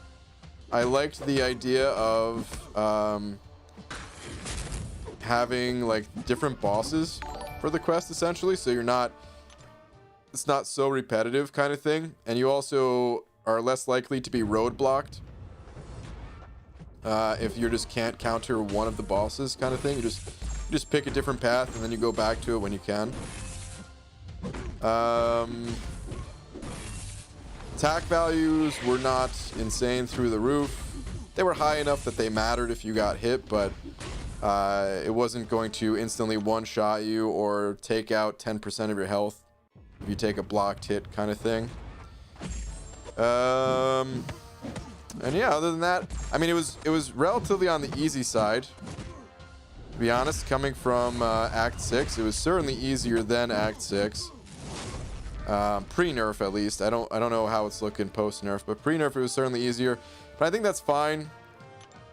Speaker 1: I liked the idea of having like different bosses for the quest essentially, so it's not so repetitive kind of thing, and you also are less likely to be roadblocked if you just can't counter one of the bosses kind of thing. You just pick a different path and then you go back to it when you can. Attack values were not insane through the roof. They were high enough that they mattered if you got hit, but it wasn't going to instantly one-shot you or take out 10% of your health if you take a blocked hit kind of thing. And yeah, other than that, I mean, it was relatively on the easy side. To be honest, coming from Act 6, it was certainly easier than Act 6. Pre-nerf, at least. I don't know how it's looking post-nerf, but pre-nerf it was certainly easier. But I think that's fine.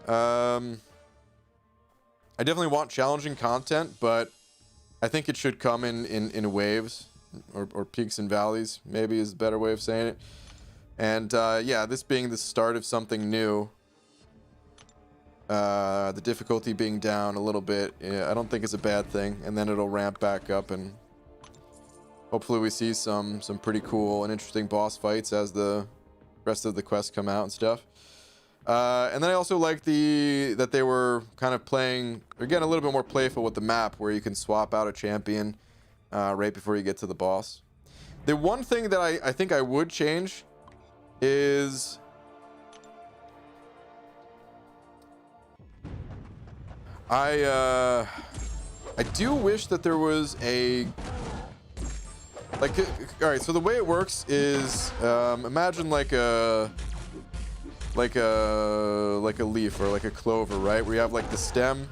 Speaker 1: I definitely want challenging content, but I think it should come in waves or peaks and valleys, maybe is a better way of saying it. And yeah, this being the start of something new, the difficulty being down a little bit, yeah, I don't think it's a bad thing, and then it'll ramp back up, and hopefully we see some pretty cool and interesting boss fights as the rest of the quests come out and stuff. And then I also like that they were kind of playing, again, a little bit more playful with the map, where you can swap out a champion right before you get to the boss. The one thing that I think I would change is I do wish that there was a like. All right, so the way it works is imagine like a leaf or like a clover, right? Where you have like the stem,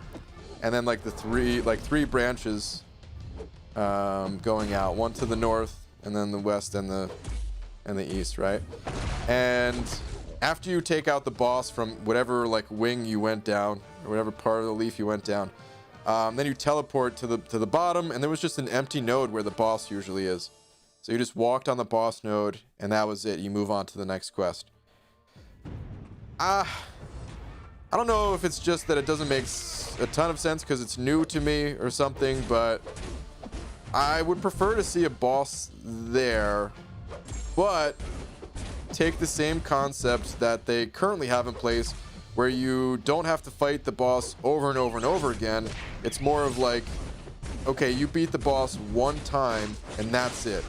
Speaker 1: and then like the three branches going out, one to the north, and then the west and the east, right? And after you take out the boss from whatever like wing you went down or whatever part of the leaf you went down, then you teleport to the bottom, and there was just an empty node where the boss usually is. So you just walked on the boss node, and that was it. You move on to the next quest. I don't know if it's just that it doesn't make a ton of sense because it's new to me or something, but I would prefer to see a boss there, but take the same concept that they currently have in place where you don't have to fight the boss over and over and over again. It's more of like, okay, you beat the boss one time and that's it,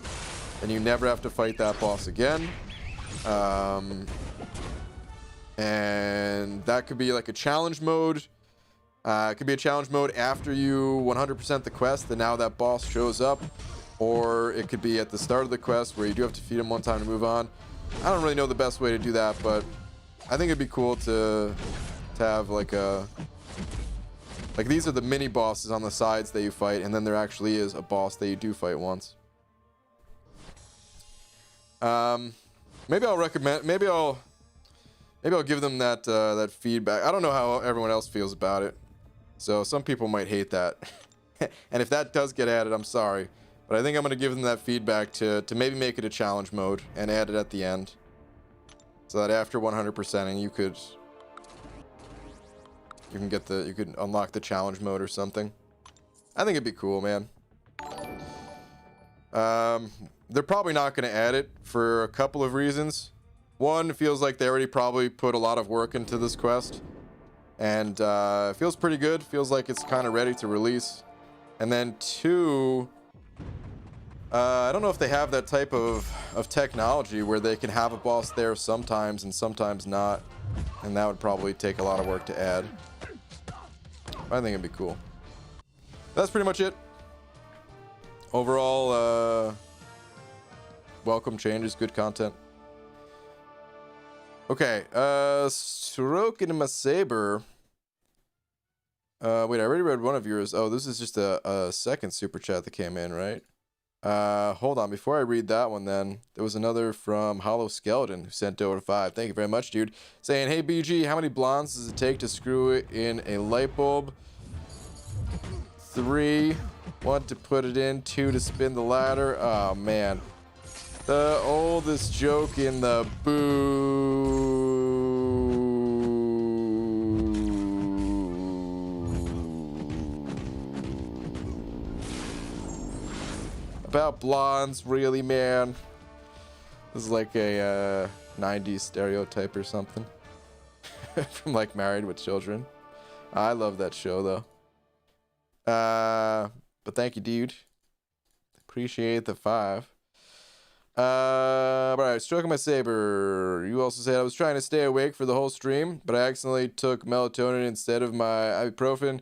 Speaker 1: and you never have to fight that boss again. And that could be like a challenge mode. It could be a challenge mode after you 100% the quest, and now that boss shows up. Or it could be at the start of the quest where you do have to feed him one time to move on. I don't really know the best way to do that, but I think it'd be cool to have like these are the mini bosses on the sides that you fight, and then there actually is a boss that you do fight once. Maybe I'll recommend. Maybe I'll give them that that feedback. I don't know how everyone else feels about it, so some people might hate that. And if that does get added, I'm sorry, but I think I'm going to give them that feedback to maybe make it a challenge mode and add it at the end, so that after 100%ing you could unlock the challenge mode or something. I think it'd be cool, man. They're probably not going to add it for a couple of reasons. One, it feels like they already probably put a lot of work into this quest, and it feels pretty good. Feels like it's kind of ready to release. And then two, I don't know if they have that type of technology where they can have a boss there sometimes and sometimes not, and that would probably take a lot of work to add. I think it'd be cool. That's pretty much it. Overall, welcome changes, good content. Okay, stroking my saber. Wait, I already read one of yours. Oh, this is just a second super chat that came in, right? Hold on, before I read that one then, there was another from Hollow Skeleton who sent over 5. Thank you very much, dude. Saying, hey BG, how many blondes does it take to screw it in a light bulb? 3. 1 to put it in, 2 to spin the ladder. Oh man. The oldest joke in the boo. About blondes, really, man? This is like a 90s stereotype or something. From like Married with Children. I love that show though. But thank you, dude. Appreciate the 5. Alright, stroking my saber. You also said I was trying to stay awake for the whole stream, but I accidentally took melatonin instead of my ibuprofen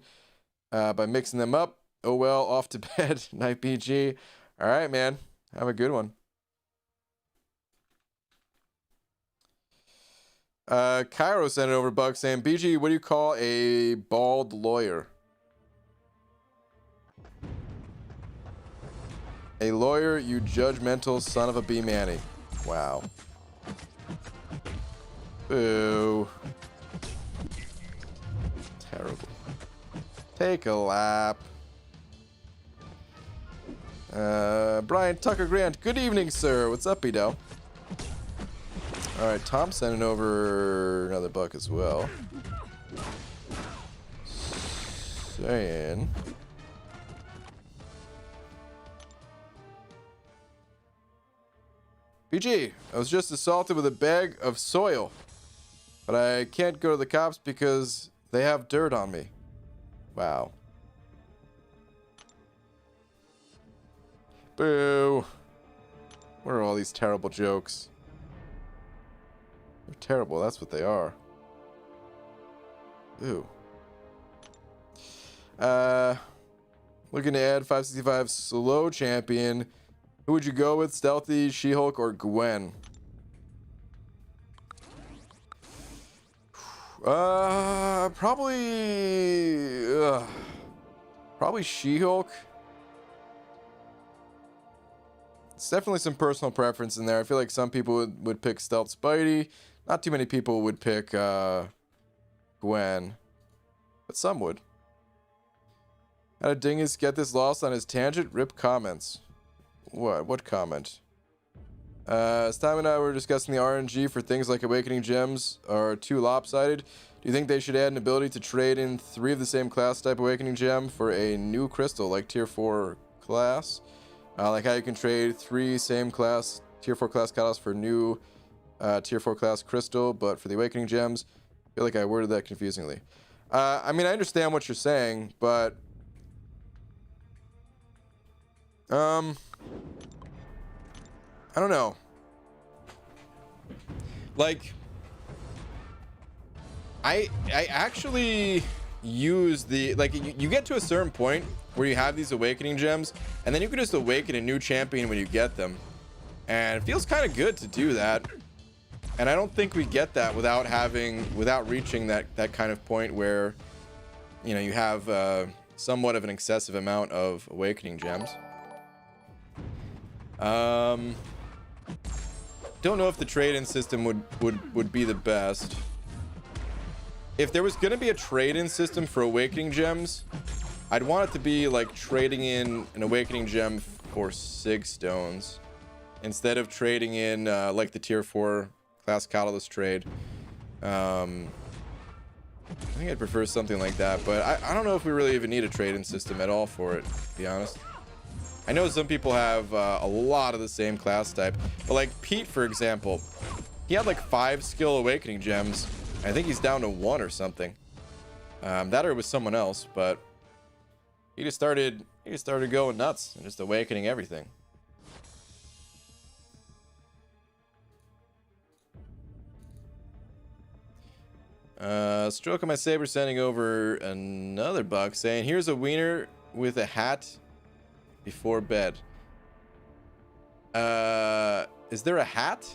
Speaker 1: by mixing them up. Oh well, off to bed. Night BG. Alright, man. Have a good one. Cairo sent it over, Buck, saying, BG, what do you call a bald lawyer? A lawyer, you judgmental son of a B-Manny. Wow. Boo. Terrible. Take a lap. Brian Tucker Grant. Good evening, sir. What's up, Edo? Alright, Tom sending over another buck as well. Saying... BG, I was just assaulted with a bag of soil, but I can't go to the cops because they have dirt on me. Wow. Boo. What are all these terrible jokes? They're terrible, that's what they are. Ooh. Looking to add 565 slow champion. Who would you go with? Stealthy, She-Hulk, or Gwen? Probably She-Hulk. It's definitely some personal preference in there. I feel like some people would pick Stealth Spidey. Not too many people would pick Gwen, but some would. How did Dingus get this lost on his tangent? Rip comments. What comment? Stam and I were discussing the RNG for things like Awakening Gems are too lopsided. Do you think they should add an ability to trade in 3 of the same class type Awakening Gem for a new crystal, like Tier 4 class? Like how you can trade 3 same class Tier 4 class catalysts for new Tier 4 class crystal, but for the Awakening Gems, I feel like I worded that confusingly. I mean, I understand what you're saying, but I don't know. Like, I actually use the, like, you get to a certain point where you have these Awakening Gems, and then you can just awaken a new champion when you get them. And it feels kind of good to do that. And I don't think we get that without reaching that kind of point where, you know, you have somewhat of an excessive amount of Awakening Gems. Don't know if the trade-in system would be the best. If there was going to be a trade-in system for Awakening Gems, I'd want it to be like trading in an Awakening Gem for Sig Stones instead of trading in like the Tier 4 class Catalyst trade. I think I'd prefer something like that, but I don't know if we really even need a trade-in system at all for it, to be honest. I know some people have a lot of the same class type, but like Pete, for example, he had like 5 skill Awakening Gems. I think he's down to 1 or something. That or it was someone else, but he just started going nuts and just awakening everything. Stroke of my saber sending over another buck saying, here's a wiener with a hat before bed. Is there a hat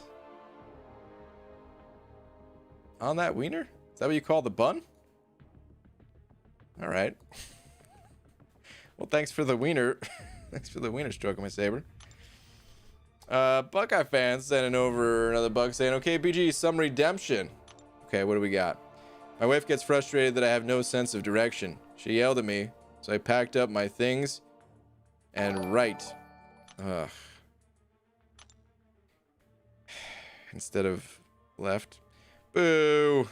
Speaker 1: on that wiener? Is that what you call the bun? All right. Well, thanks for the wiener. Thanks for the wiener stroke of my saber. Buckeye fans sending over another buck saying, okay, BG, some redemption. Okay, what do we got? My wife gets frustrated that I have no sense of direction. She yelled at me, so I packed up my things and ugh, instead of left. Boo.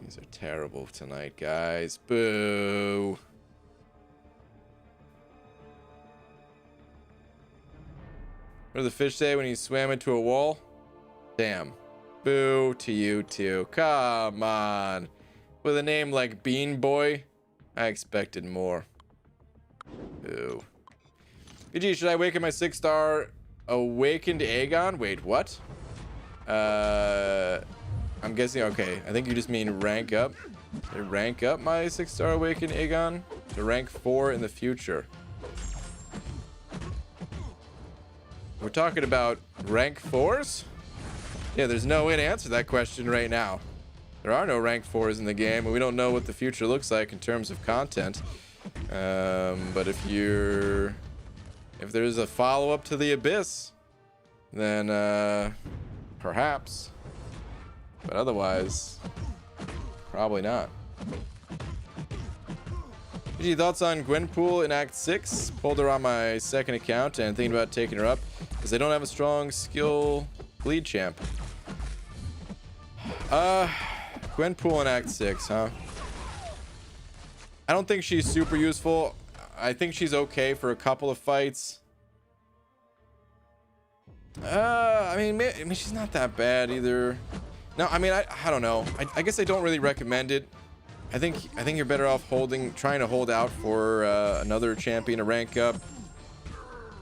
Speaker 1: These are terrible tonight, guys. Boo. What did the fish say when he swam into a wall? Damn. Boo to you too. Come on. With a name like Bean Boy, I expected more. Boo. BG, should I awaken my 6-star awakened Aegon? Wait, what? I'm guessing, okay. I think you just mean rank up. Rank up my 6-star awakened Aegon to rank 4 in the future. We're talking about rank 4s? Yeah, there's no way to answer that question right now. There are no rank 4s in the game, and we don't know what the future looks like in terms of content. But if there's a follow-up to the Abyss, then perhaps. But otherwise, probably not. Any thoughts on Gwenpool in Act 6? Pulled her on my second account and thinking about taking her up because they don't have a strong skill bleed champ. Gwenpool in Act 6, huh? I don't think she's super useful. I think she's okay for a couple of fights. I mean, she's not that bad either. No, I mean, I don't know. I guess I don't really recommend it. I think you're better off trying to hold out for another champion to rank up.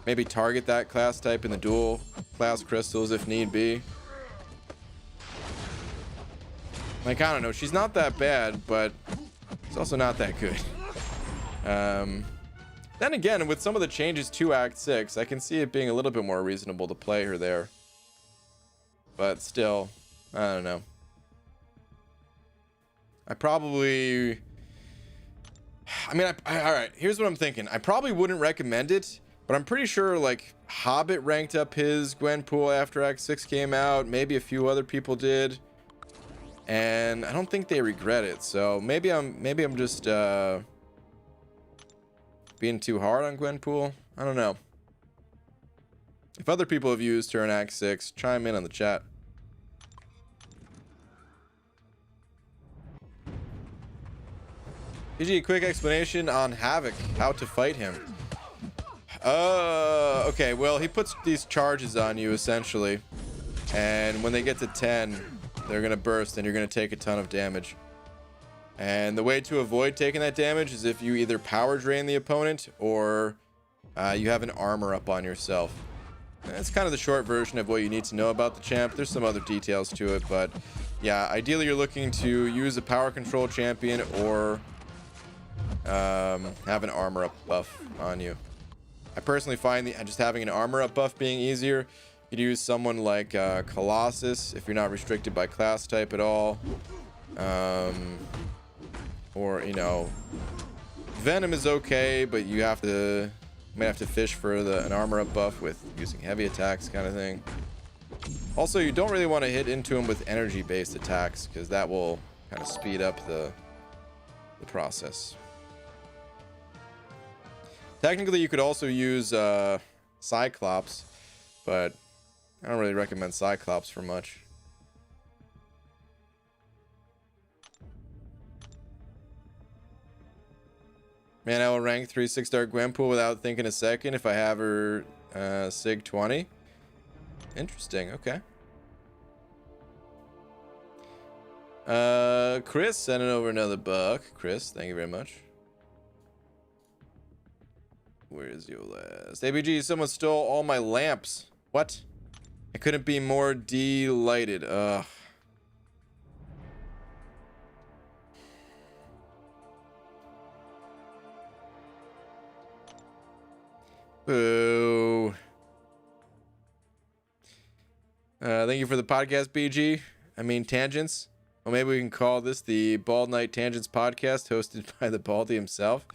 Speaker 1: Maybe target that class type in the dual class crystals if need be. Like, I don't know. She's not that bad, but it's also not that good. Then again, with some of the changes to Act 6, I can see it being a little bit more reasonable to play her there. But still, I don't know. I probably... I mean, all right, here's what I'm thinking. I probably wouldn't recommend it, but I'm pretty sure, like, Hobbit ranked up his Gwenpool after Act 6 came out. Maybe a few other people did. And I don't think they regret it. So maybe I'm just being too hard on Gwenpool. I don't know. If other people have used her in Act 6, chime in on the chat. PG, quick explanation on Havoc, how to fight him. Okay, well, he puts these charges on you, essentially. And when they get to 10, they're going to burst, and you're going to take a ton of damage. And the way to avoid taking that damage is if you either power drain the opponent, or you have an armor up on yourself. And that's kind of the short version of what you need to know about the champ. There's some other details to it, but yeah, ideally you're looking to use a power control champion, or have an armor up buff on you. I personally find just having an armor up buff being easier. You'd use someone like Colossus if you're not restricted by class type at all. Or, you know, Venom is okay, but you might have to fish for an armor up buff with using heavy attacks kind of thing. Also, you don't really want to hit into him with energy based attacks, because that will kind of speed up the process. Technically, you could also use Cyclops, but I don't really recommend Cyclops for much. Man, I will rank 3 6-star Gwenpool without thinking a second if I have her Sig 20. Interesting, okay. Chris sending over another buck. Chris, thank you very much. Where's your last? ABG, someone stole all my lamps. What? I couldn't be more delighted. Ugh. Boo. Thank you for the podcast, BG. I mean, tangents. Well, maybe we can call this the Bald Night Tangents podcast, hosted by the Baldy himself.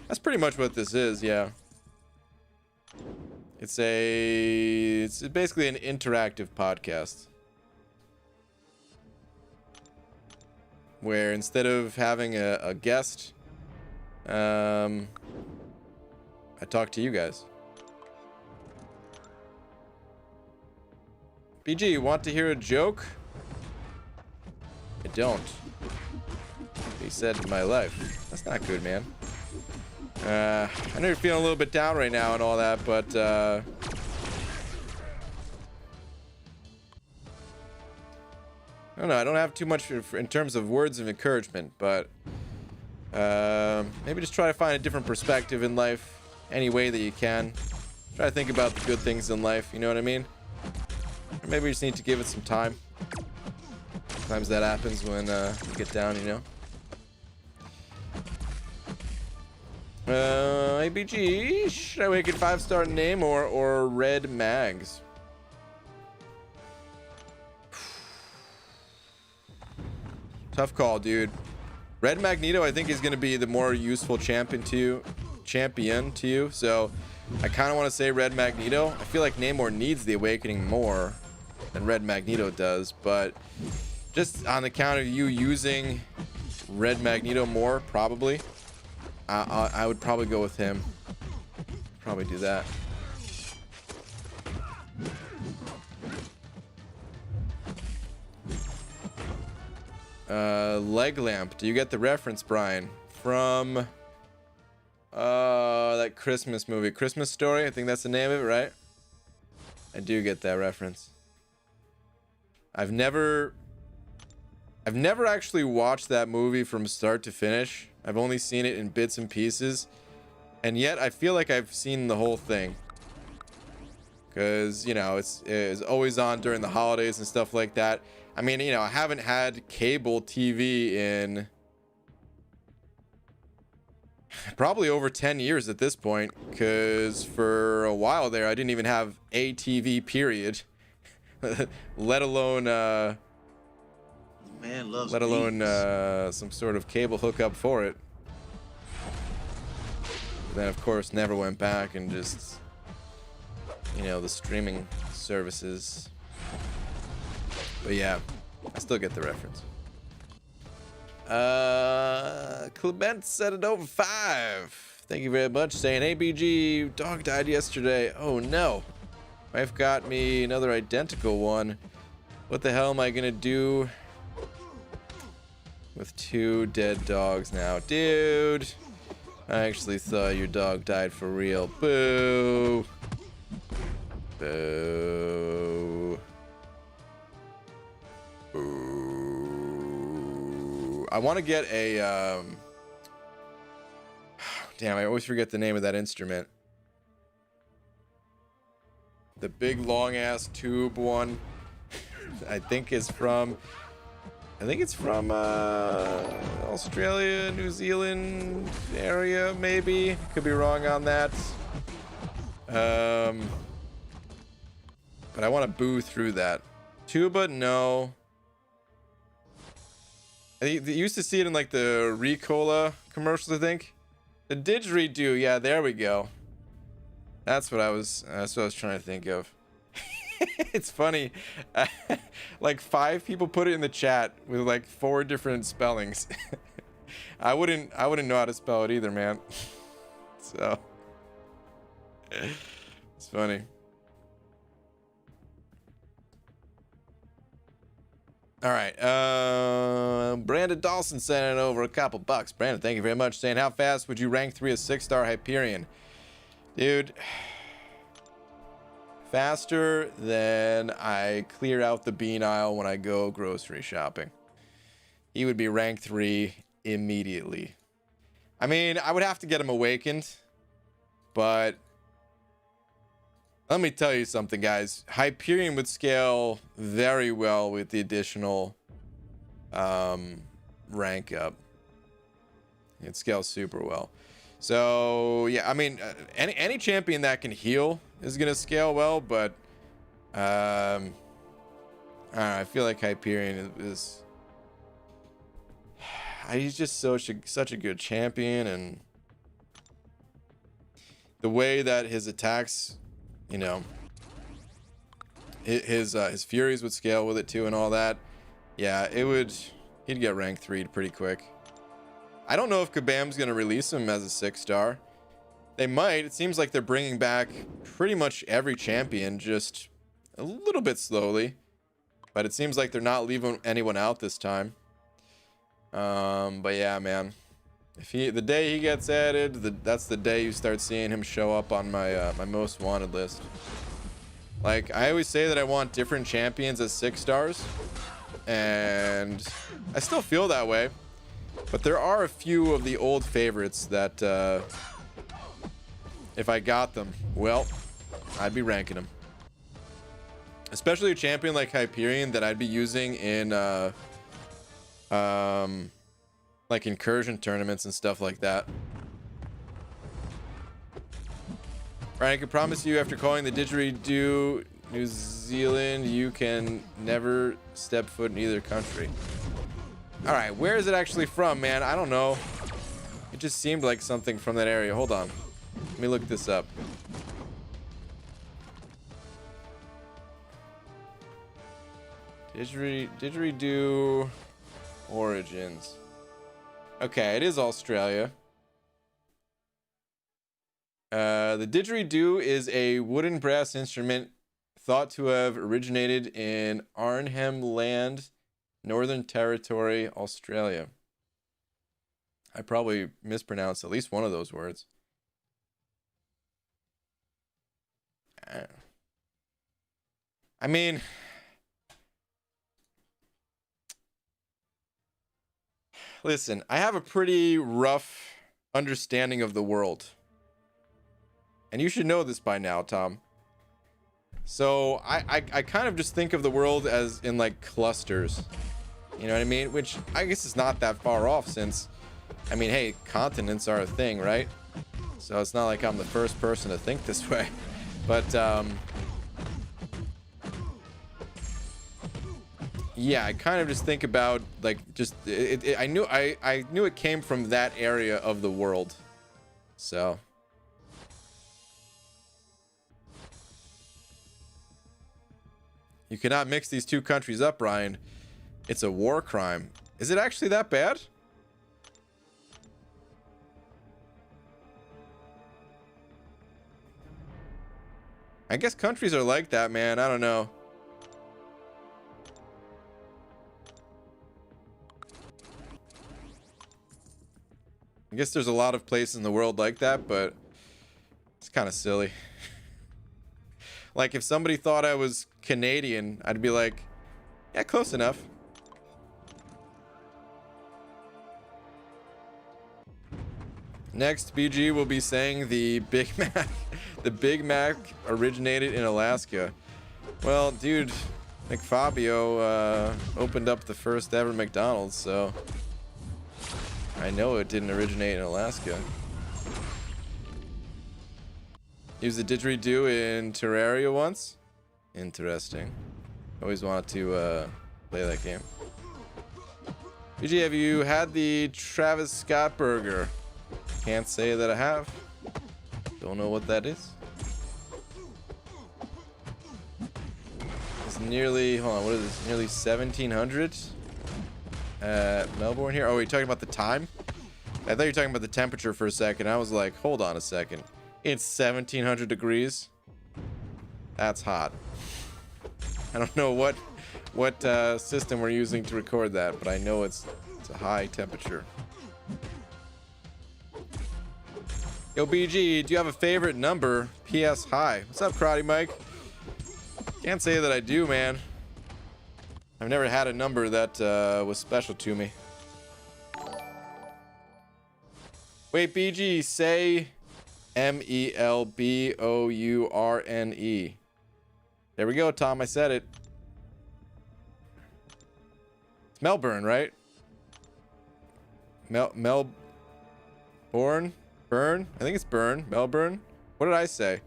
Speaker 1: That's pretty much what this is, yeah. It's basically an interactive podcast where instead of having a guest, I talk to you guys. BG, you want to hear a joke? I don't. He said in my life. That's not good, man. I know you're feeling a little bit down right now and all that, but I don't know. I don't have too much in terms of words of encouragement, but maybe just try to find a different perspective in life any way that you can. Try to think about the good things in life, you know what I mean? Or maybe you just need to give it some time. Sometimes that happens when you get down, you know? ABG, should I make it 5-star name or Red Mags? Tough call, dude. Red Magneto, I think, is going to be the more useful champion to you. So I kind of want to say Red Magneto. I feel like Namor needs the Awakening more than Red Magneto does, but just on account of you using Red Magneto more, probably. I would probably go with him. Probably do that. Leg lamp. Do you get the reference, Brian? From that Christmas movie, Christmas Story. I think that's the name of it, right? I do get that reference. I've never actually watched that movie from start to finish. I've only seen it in bits and pieces, and yet I feel like I've seen the whole thing. because, you know, it's always on during the holidays and stuff like that. I mean, you know, I haven't had cable TV in probably over 10 years at this point, because for a while there I didn't even have a TV period. let alone
Speaker 2: Man loves
Speaker 1: let alone
Speaker 2: beats.
Speaker 1: some sort of cable hookup for it. Then of course never went back, and just, you know, the streaming services. But yeah, I still get the reference. Clement set it over 5. Thank you very much. Saying ABG dog died yesterday. Oh no. Wife got me another identical one. What the hell am I gonna do with 2 dead dogs now? Dude, I actually thought your dog died for real. Boo. Boo. Boo. I want to get a damn, I always forget the name of that instrument. The big long ass tube one. I think it's from Australia, New Zealand area, maybe. Could be wrong on that. But I want to boo through that. Tuba, no. They used to see it in like the Ricola commercials, I think. The didgeridoo, yeah, there we go. That's what I was trying to think of. It's funny. Like 5 people put it in the chat with like 4 different spellings. I wouldn't know how to spell it either, man. So it's funny. All right. Brandon Dawson sent it over a couple bucks. Brandon, thank you very much. Saying, how fast would you rank 3 a 6-star Hyperion? Dude, faster than I clear out the bean aisle when I go grocery shopping. He would be rank 3 immediately. I mean, I would have to get him awakened, but let me tell you something, guys. Hyperion would scale very well with the additional rank up. It scales super well. So yeah, I mean, any champion that can heal is gonna scale well, but I don't know, I feel like Hyperion is he's just such a good champion, and the way that his attacks, you know, his furies would scale with it too, and all that. Yeah, he'd get rank 3 pretty quick. I don't know if Kabam's gonna release him as a 6-star. They might. It seems like they're bringing back pretty much every champion, just a little bit slowly. But it seems like they're not leaving anyone out this time. But yeah, man. The day he gets added, that's the day you start seeing him show up on my my most wanted list. Like, I always say that I want different champions as 6-stars, and I still feel that way. But there are a few of the old favorites that, if I got them, well, I'd be ranking them. Especially a champion like Hyperion that I'd be using in, like incursion tournaments and stuff like that. Right, I can promise you, after calling the didgeridoo New Zealand, you can never step foot in either country. All right, where is it actually from, man? I don't know. It just seemed like something from that area. Hold on. Let me look this up. Didgeridoo origins. Okay, it is Australia. The didgeridoo is a wooden brass instrument thought to have originated in Arnhem Land, Northern Territory, Australia. I probably mispronounced at least one of those words. I mean, listen, I have a pretty rough understanding of the world. And you should know this by now, Tom. So I kind of just think of the world as in like clusters. You know what I mean? Which I guess is not that far off since, I mean, hey, continents are a thing, right? So it's not like I'm the first person to think this way. But, yeah, I kind of just think about, like, just, I knew it came from that area of the world. So. You cannot mix these two countries up, Ryan. It's a war crime. Is it actually that bad? I guess countries are like that, man. I don't know. I guess there's a lot of places in the world like that, but it's kind of silly. Like, if somebody thought I was Canadian, I'd be like, yeah, close enough. Next, BG will be saying the Big Mac. The Big Mac originated in Alaska. Well, dude, McFabio opened up the first ever McDonald's, so I know it didn't originate in Alaska. Used the didgeridoo in Terraria once. Interesting. Always wanted to play that game. BG, have you had the Travis Scott burger? Can't say that I have. Don't know what that is. It's nearly, hold on, what is this? Nearly 1700 at Melbourne here. Oh, are you talking about the time? I thought you were talking about the temperature for a second. I was like, hold on a second. It's 1700 degrees. That's hot. I don't know what system we're using to record that, but I know it's a high temperature. Yo, BG, do you have a favorite number? PS hi. What's up, Karate Mike? Can't say that I do, man. I've never had a number that was special to me. Wait, BG, say Melbourne. There we go, Tom. I said it. It's Melbourne, right? Melbourne? Burn? I think it's Burn. Melbourne? What did I say?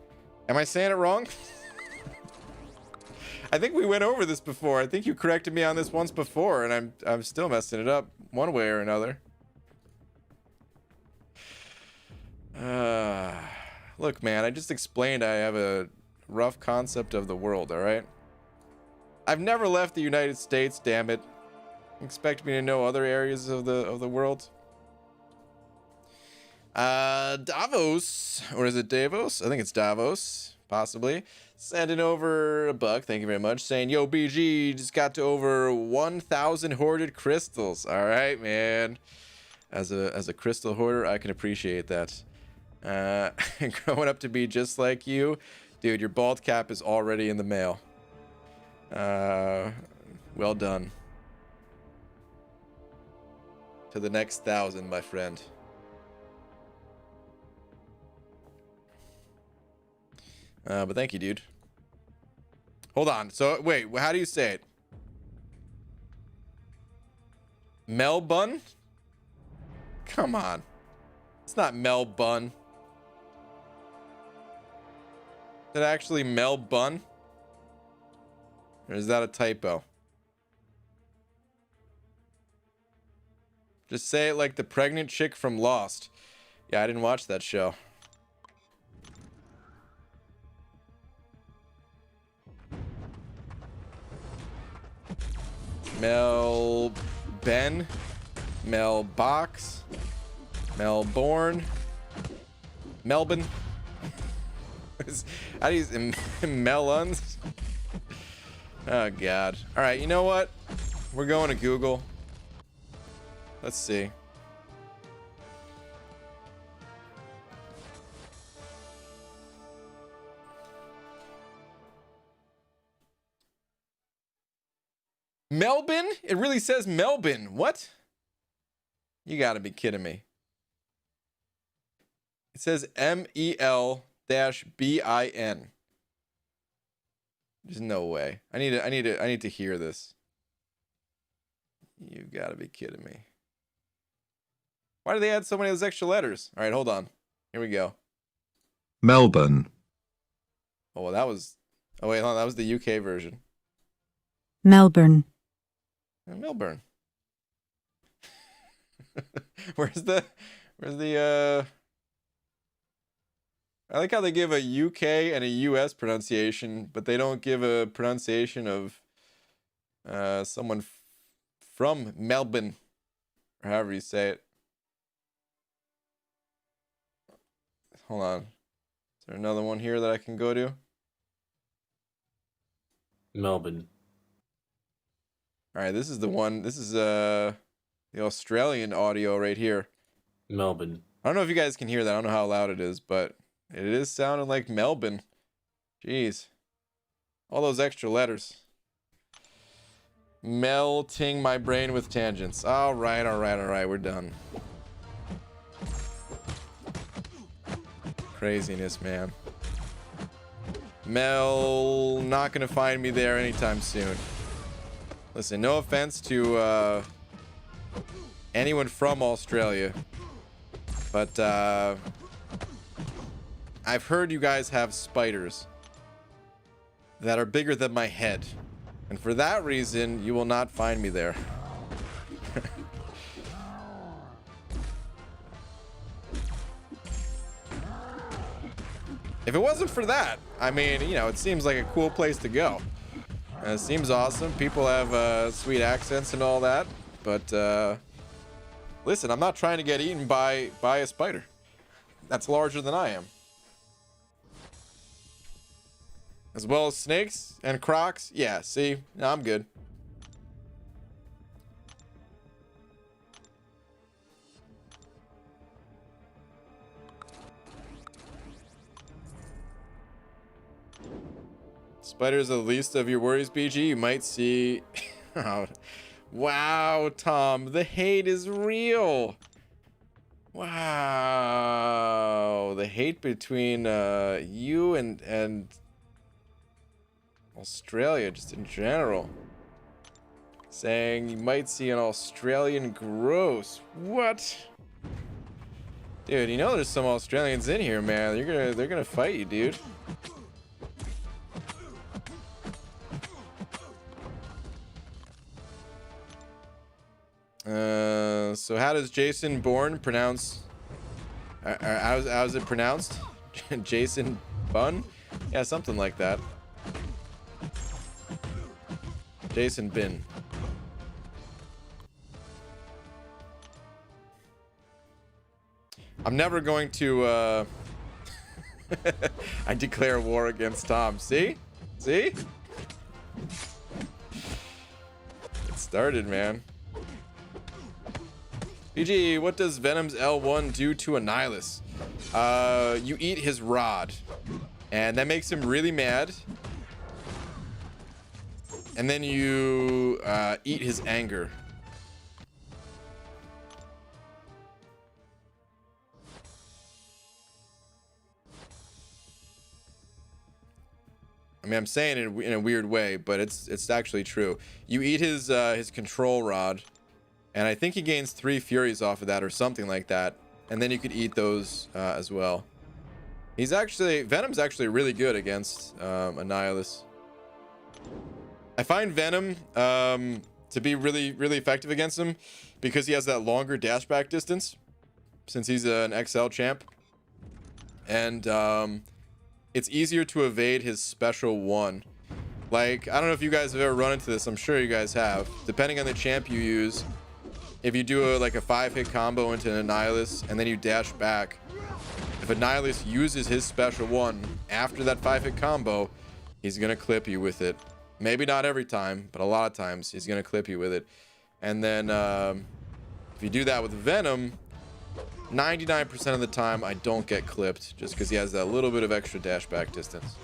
Speaker 1: Am I saying it wrong? I think we went over this before. I think you corrected me on this once before, and I'm still messing it up one way or another. Look, man, I just explained I have a rough concept of the world, all right? I've never left the United States, damn it. Expect me to know other areas of the world? Davos, or is it Davos? I think it's Davos, possibly. Sending over a buck, thank you very much, saying, yo, BG, just got to over 1,000 hoarded crystals. All right, man. As a crystal hoarder, I can appreciate that. Growing up to be just like you, dude, your bald cap is already in the mail. Well done. To the next 1,000, my friend. But thank you, dude. Hold on. So, wait, how do you say it? Melbourne? Come on. It's not Melbourne. Is it actually Melbourne? Or is that a typo? Just say it like the pregnant chick from Lost. Yeah, I didn't watch that show. Melbourne, Melbox, Melbourne, Melbourne. How do you melons? Oh God! All right, you know what? We're going to Google. Let's see. Melbourne? It really says Melbourne. What? You gotta be kidding me. It says MEL-BIN. There's no way. I need to hear this. You've got to be kidding me. Why do they add so many of those extra letters? All right, hold on. Here we go.
Speaker 2: Melbourne.
Speaker 1: Oh, well, that was... Oh, wait, hold on. That was the UK version.
Speaker 3: Melbourne.
Speaker 1: Melbourne. Where's the... I like how they give a UK and a US pronunciation, but they don't give a pronunciation of someone from Melbourne, or however you say it. Hold on. Is there another one here that I can go to?
Speaker 4: Melbourne.
Speaker 1: All right, this is the one. This is the Australian audio right here.
Speaker 4: Melbourne.
Speaker 1: I don't know if you guys can hear that. I don't know how loud it is, but it is sounding like Melbourne. Jeez. All those extra letters. Melting my brain with tangents. All right. We're done. Craziness, man. Mel not gonna find me there anytime soon. Listen, no offense to anyone from Australia, but I've heard you guys have spiders that are bigger than my head, and for that reason you will not find me there. If it wasn't for that, I mean, you know, it seems like a cool place to go. It seems awesome. People have sweet accents and all that. But listen, I'm not trying to get eaten by a spider that's larger than I am. As well as snakes and crocs. Yeah, see? No, I'm good. Spiders are the least of your worries, BG. You might see... Oh, wow, Tom. The hate is real. Wow. The hate between you and Australia, just in general. Saying you might see an Australian gross. What? Dude, you know there's some Australians in here, man. They're gonna fight you, dude. So how does Jason Bourne pronounce? How's it pronounced? Jason Bun? Yeah, something like that. Jason Bin. I'm never going to. I declare war against Tom. See? See? It started, man. BG, what does Venom's L1 do to a Nihilus? You eat his rod, and that makes him really mad. And then you eat his anger. I mean, I'm saying it in a weird way, but it's actually true. You eat his control rod. And I think he gains 3 Furies off of that or something like that. And then you could eat those as well. Venom's actually really good against a Nihilus. I find Venom to be really, really effective against him because he has that longer dashback distance since he's an XL champ. And it's easier to evade his special one. Like, I don't know if you guys have ever run into this. I'm sure you guys have. Depending on the champ you use, if you do like a 5-hit combo into a Nihilus and then you dash back, if a Nihilus uses his special one after that 5-hit combo, he's gonna clip you with it. Maybe not every time, but a lot of times he's gonna clip you with it. And then if you do that with Venom, 99% of the time I don't get clipped just because he has that little bit of extra dash back distance.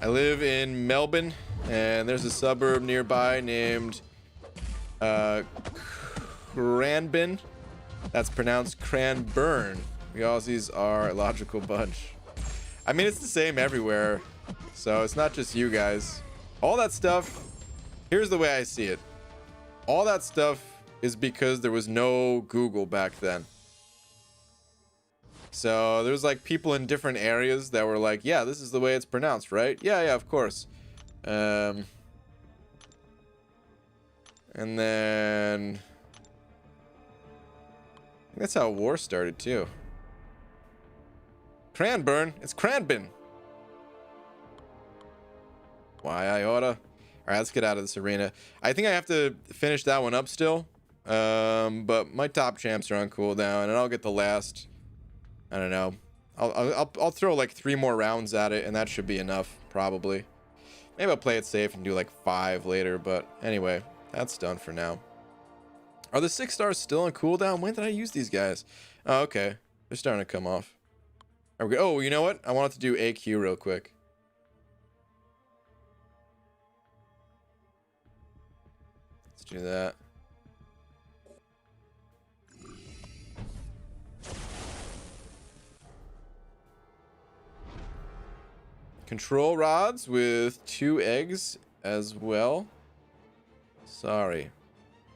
Speaker 1: I live in Melbourne, and there's a suburb nearby named Cranbin. That's pronounced Cranburn. We Aussies are a logical bunch. I mean, it's the same everywhere, so it's not just you guys. All that stuff, here's the way I see it. All that stuff is because there was no Google back then. So there was like people in different areas that were like, yeah, this is the way it's pronounced, right? Yeah, of course. And then I think that's how war started too. Cranburn, it's Cranbin. Why I oughta. All right, let's get out of this arena. I think I have to finish that one up still. But my top champs are on cooldown, and I'll get the last. I don't know. I'll throw like 3 more rounds at it, and that should be enough, probably. Maybe I'll play it safe and do like 5 later, but anyway, that's done for now. Are the 6 stars still on cooldown? When did I use these guys? Oh, okay. They're starting to come off. Oh, you know what? I wanted to do AQ real quick. Let's do that. Control rods with 2 eggs as well. Sorry.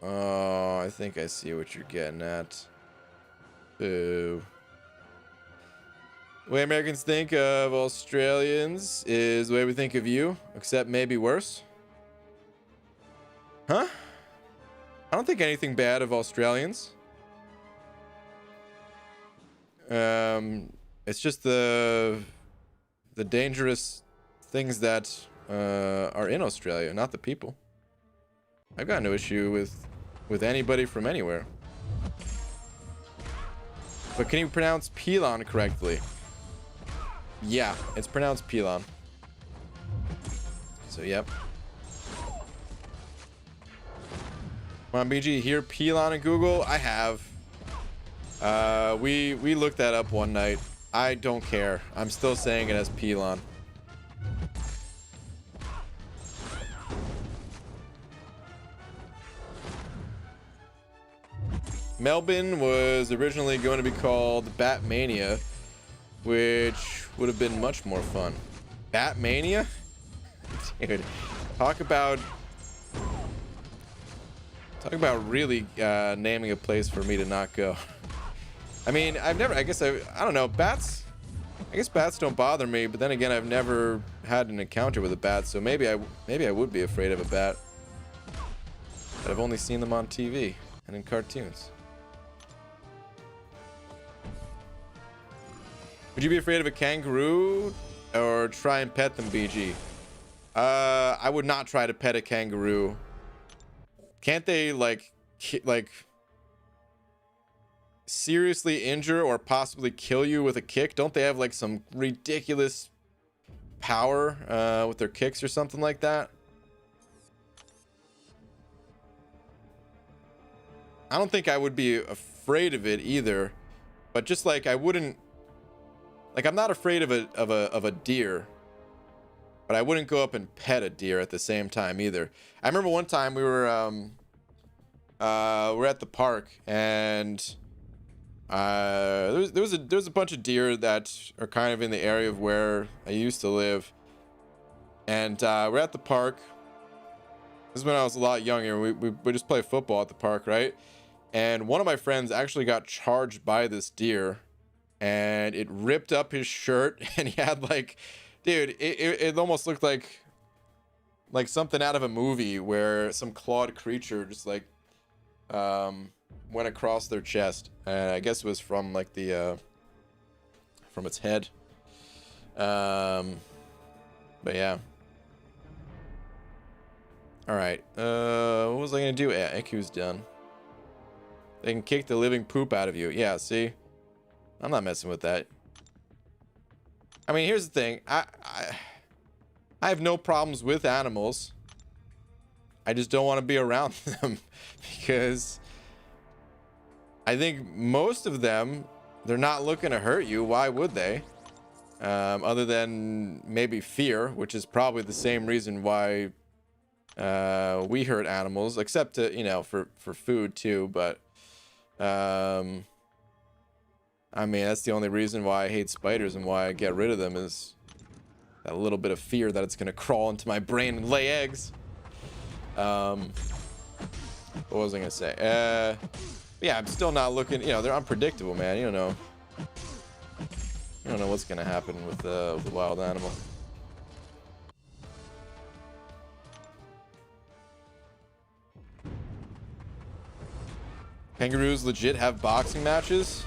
Speaker 1: Oh, I think I see what you're getting at. Boo. The way Americans think of Australians is the way we think of you, except maybe worse. Huh? I don't think anything bad of Australians. It's just the dangerous things that are in Australia, not the people. I've got no issue with anybody from anywhere. But can you pronounce Pelon correctly? Yeah, it's pronounced Pelon. So, yep. Come on, BG, hear Pelon in Google? I have. We looked that up one night. I don't care. I'm still saying it as Pelon. Melbourne was originally going to be called Batmania, which would have been much more fun. Batmania? Dude, talk about really naming a place for me to not go. I mean, I don't know, bats. I guess bats don't bother me, but then again, I've never had an encounter with a bat, so maybe I would be afraid of a bat. But I've only seen them on TV and in cartoons. Would you be afraid of a kangaroo or try and pet them, BG? I would not try to pet a kangaroo. Can't they like seriously injure or possibly kill you with a kick? Don't they have like some ridiculous power with their kicks or something like that? I don't think I would be afraid of it either, but just like I wouldn't, like I'm not afraid of a deer, but I wouldn't go up and pet a deer at the same time either. I remember one time we were at the park, and there was a bunch of deer that are kind of in the area of where I used to live, and we're at the park. This is when I was a lot younger. We just play football at the park, right? And one of my friends actually got charged by this deer, and it ripped up his shirt, and he had like, dude, it almost looked like something out of a movie where some clawed creature just like went across their chest. And I guess it was from like the from its head. But yeah. All right. What was I gonna do? Yeah, IQ's done. They can kick the living poop out of you. Yeah, see? I'm not messing with that. I mean, here's the thing. I have no problems with animals. I just don't want to be around them because I think most of them, they're not looking to hurt you. Why would they? Other than maybe fear, which is probably the same reason why we hurt animals, except to, you know, for food too. But I mean, that's the only reason why I hate spiders and why I get rid of them, is that little bit of fear that it's gonna crawl into my brain and lay eggs. What was I gonna say? Yeah, I'm still not looking. You know, they're unpredictable, man. You don't know. You don't know what's gonna happen with the wild animal. Kangaroos legit have boxing matches?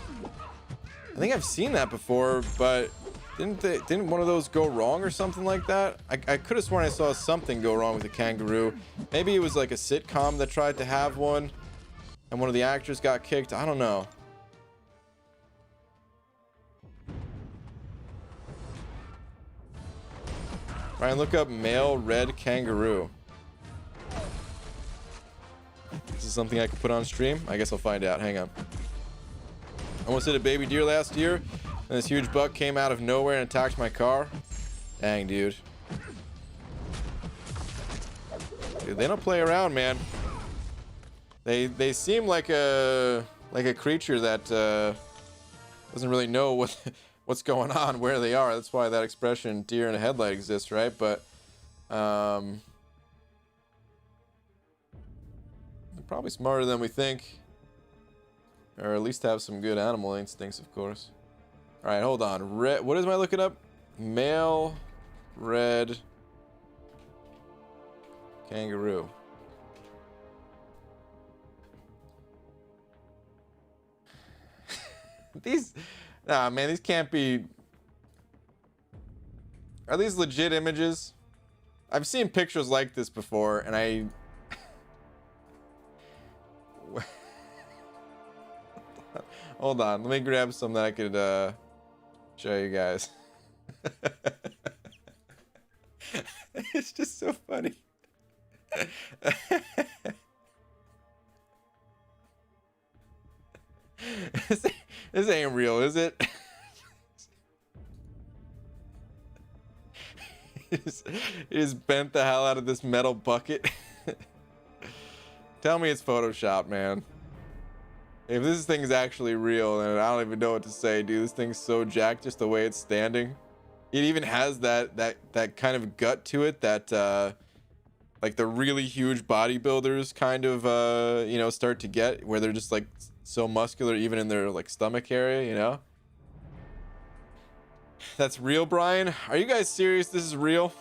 Speaker 1: I think I've seen that before, but didn't one of those go wrong or something like that? I could have sworn I saw something go wrong with a kangaroo. Maybe it was like a sitcom that tried to have one and one of the actors got kicked. I don't know. Ryan, look up male red kangaroo. This is something I could put on stream? I guess I'll find out. Hang on. Almost hit a baby deer last year, and this huge buck came out of nowhere and attacked my car. Dang, dude. Dude, they don't play around, man. They seem like a creature that doesn't really know what's going on, where they are. That's why that expression "deer in a headlight" exists, right? But they're probably smarter than we think. Or at least have some good animal instincts, of course. All right, hold on. Red. What am I looking up? Male red kangaroo. These, nah, man, these can't be. Are these legit images? I've seen pictures like this before, and I. Hold on, let me grab some that I could show you guys. It's just so funny. This ain't real, is it? He just bent the hell out of this metal bucket. Tell me it's Photoshopped, man. If this thing is actually real, then I don't even know what to say, dude. This thing's so jacked just the way it's standing. It even has that kind of gut to it that like the really huge bodybuilders kind of you know, start to get, where they're just like so muscular even in their like stomach area, you know? That's real, Brian? Are you guys serious? This is real?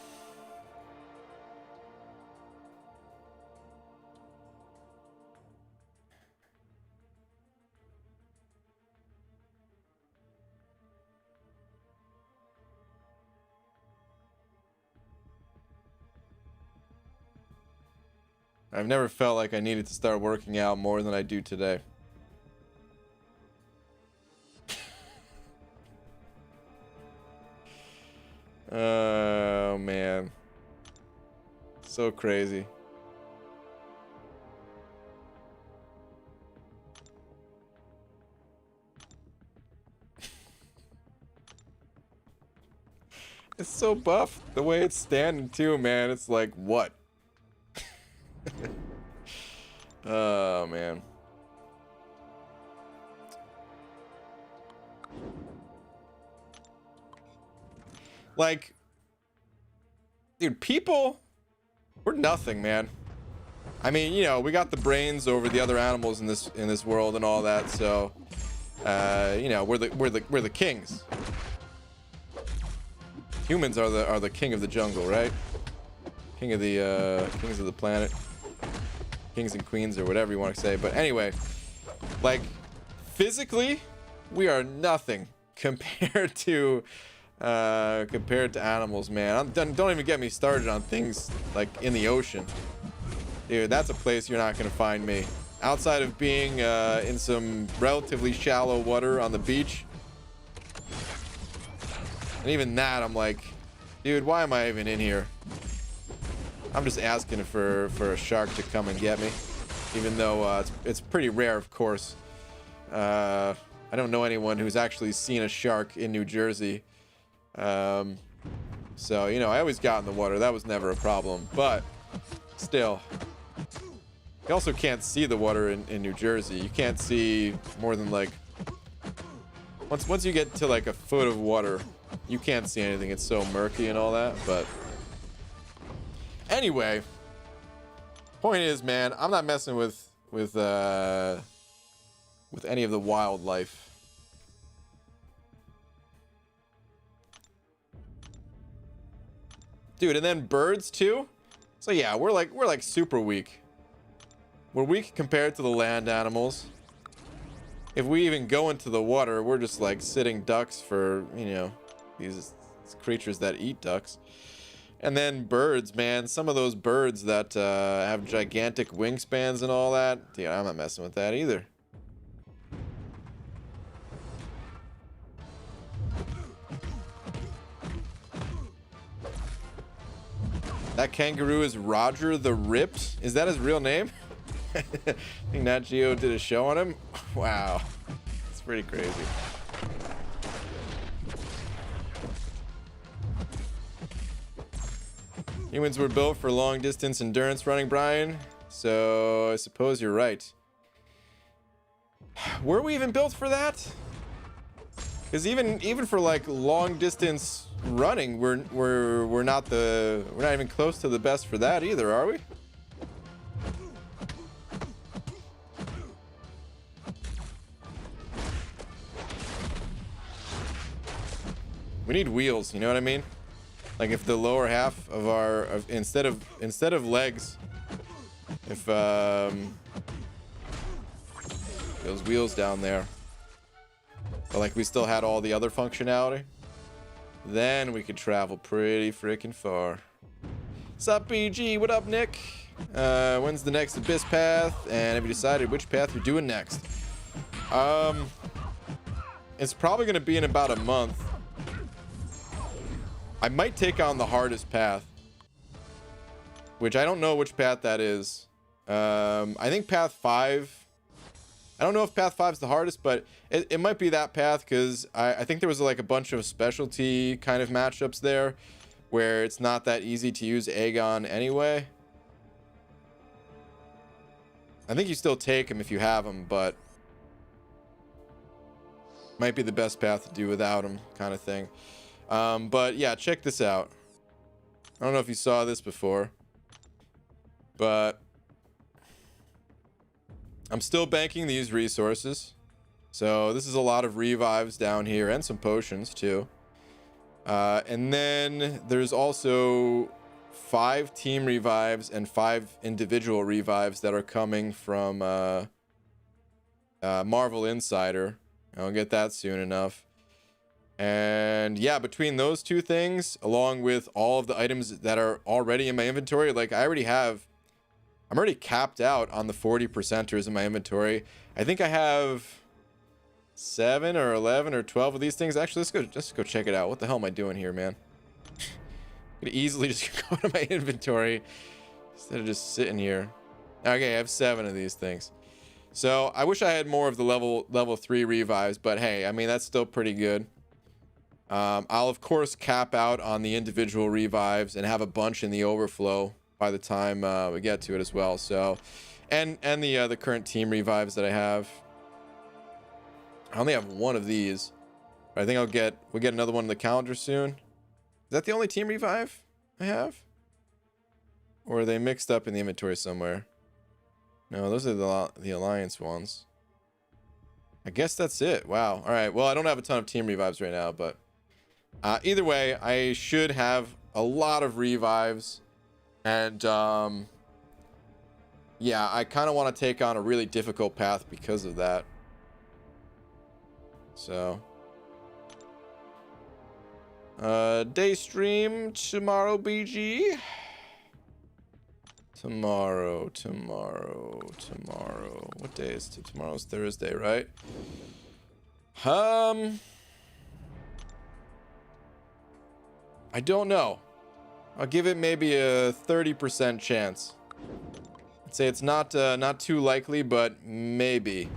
Speaker 1: I've never felt like I needed to start working out more than I do today. Oh, man. So crazy. It's so buff. The way it's standing too, man. It's like, what? Oh, man. Like, dude, people, we're nothing, man. I mean, you know, we got the brains over the other animals in this world and all that, so you know, we're the kings. Humans are the king of the jungle, right? King of the kings of the planet. Kings and queens, or whatever you want to say. But anyway, like, physically, we are nothing compared to animals, man. Don't even get me started on things like in the ocean, dude. That's a place you're not gonna find me. Outside of being in some relatively shallow water on the beach, and even that, I'm like, dude, why am I even in here? I'm just asking for a shark to come and get me, even though it's pretty rare, of course. I don't know anyone who's actually seen a shark in New Jersey. So, you know, I always got in the water. That was never a problem. But still, You also can't see the water in New Jersey. You can't see more than like once you get to like a foot of water, you can't see anything. It's so murky and all that. But anyway, point is, man, I'm not messing with any of the wildlife. Dude, and then birds too. So yeah, we're like super weak. We're weak compared to the land animals. If we even go into the water, we're just like sitting ducks for, you know, these creatures that eat ducks. And then birds, man, some of those birds that have gigantic wingspans and all that. Dude, I'm not messing with that either. That kangaroo is Roger the Ripped. Is that his real name? I think Nat Geo did a show on him. Wow, it's pretty crazy. Humans were built for long distance endurance running, Brian. So I suppose you're right. Were we even built for that? Because even for like long distance running, we're not even close to the best for that either, are we? We need wheels, you know what I mean? Like if the lower half of our instead of legs, if those wheels down there, but like we still had all the other functionality, then we could travel pretty freaking far. Sup, BG? What up, Nick? When's the next Abyss path? And have you decided which path you're doing next? It's probably gonna be in about a month. I might take on the hardest path, which I don't know which path that is. I think path 5. I don't know if path 5 is the hardest, but it might be that path, because I think there was like a bunch of specialty kind of matchups there where it's not that easy to use Aegon anyway. I think you still take him if you have him, but might be the best path to do without him, kind of thing. But yeah, check this out. I don't know if you saw this before, but I'm still banking these resources. So this is a lot of revives down here and some potions too. And then there's also 5 team revives and 5 individual revives that are coming from Marvel Insider. I'll get that soon enough. And yeah, between those two things, along with all of the items that are already in my inventory, like I'm already capped out on the 40 percenters in my inventory. I think I have 7 or 11 or 12 of these things. Actually, let's go check it out. What the hell am I doing here, man? I could easily just go to my inventory instead of just sitting here. Okay, I have 7 of these things. So I wish I had more of the level 3 revives, but hey, I mean, that's still pretty good. I'll of course cap out on the individual revives and have a bunch in the overflow by the time we get to it as well. So, and the current team revives that I have. I only have 1 of these, but I think we'll get another one in the calendar soon. Is that the only team revive I have, or are they mixed up in the inventory somewhere? No, those are the alliance ones. I guess that's it. Wow. All right. Well, I don't have a ton of team revives right now, but either way, I should have a lot of revives. And yeah, I kind of want to take on a really difficult path because of that. So day stream tomorrow, BG. Tomorrow. What day is it? Tomorrow's Thursday, right? I don't know. I'll give it maybe a 30% chance. I'd say it's not too likely, but maybe.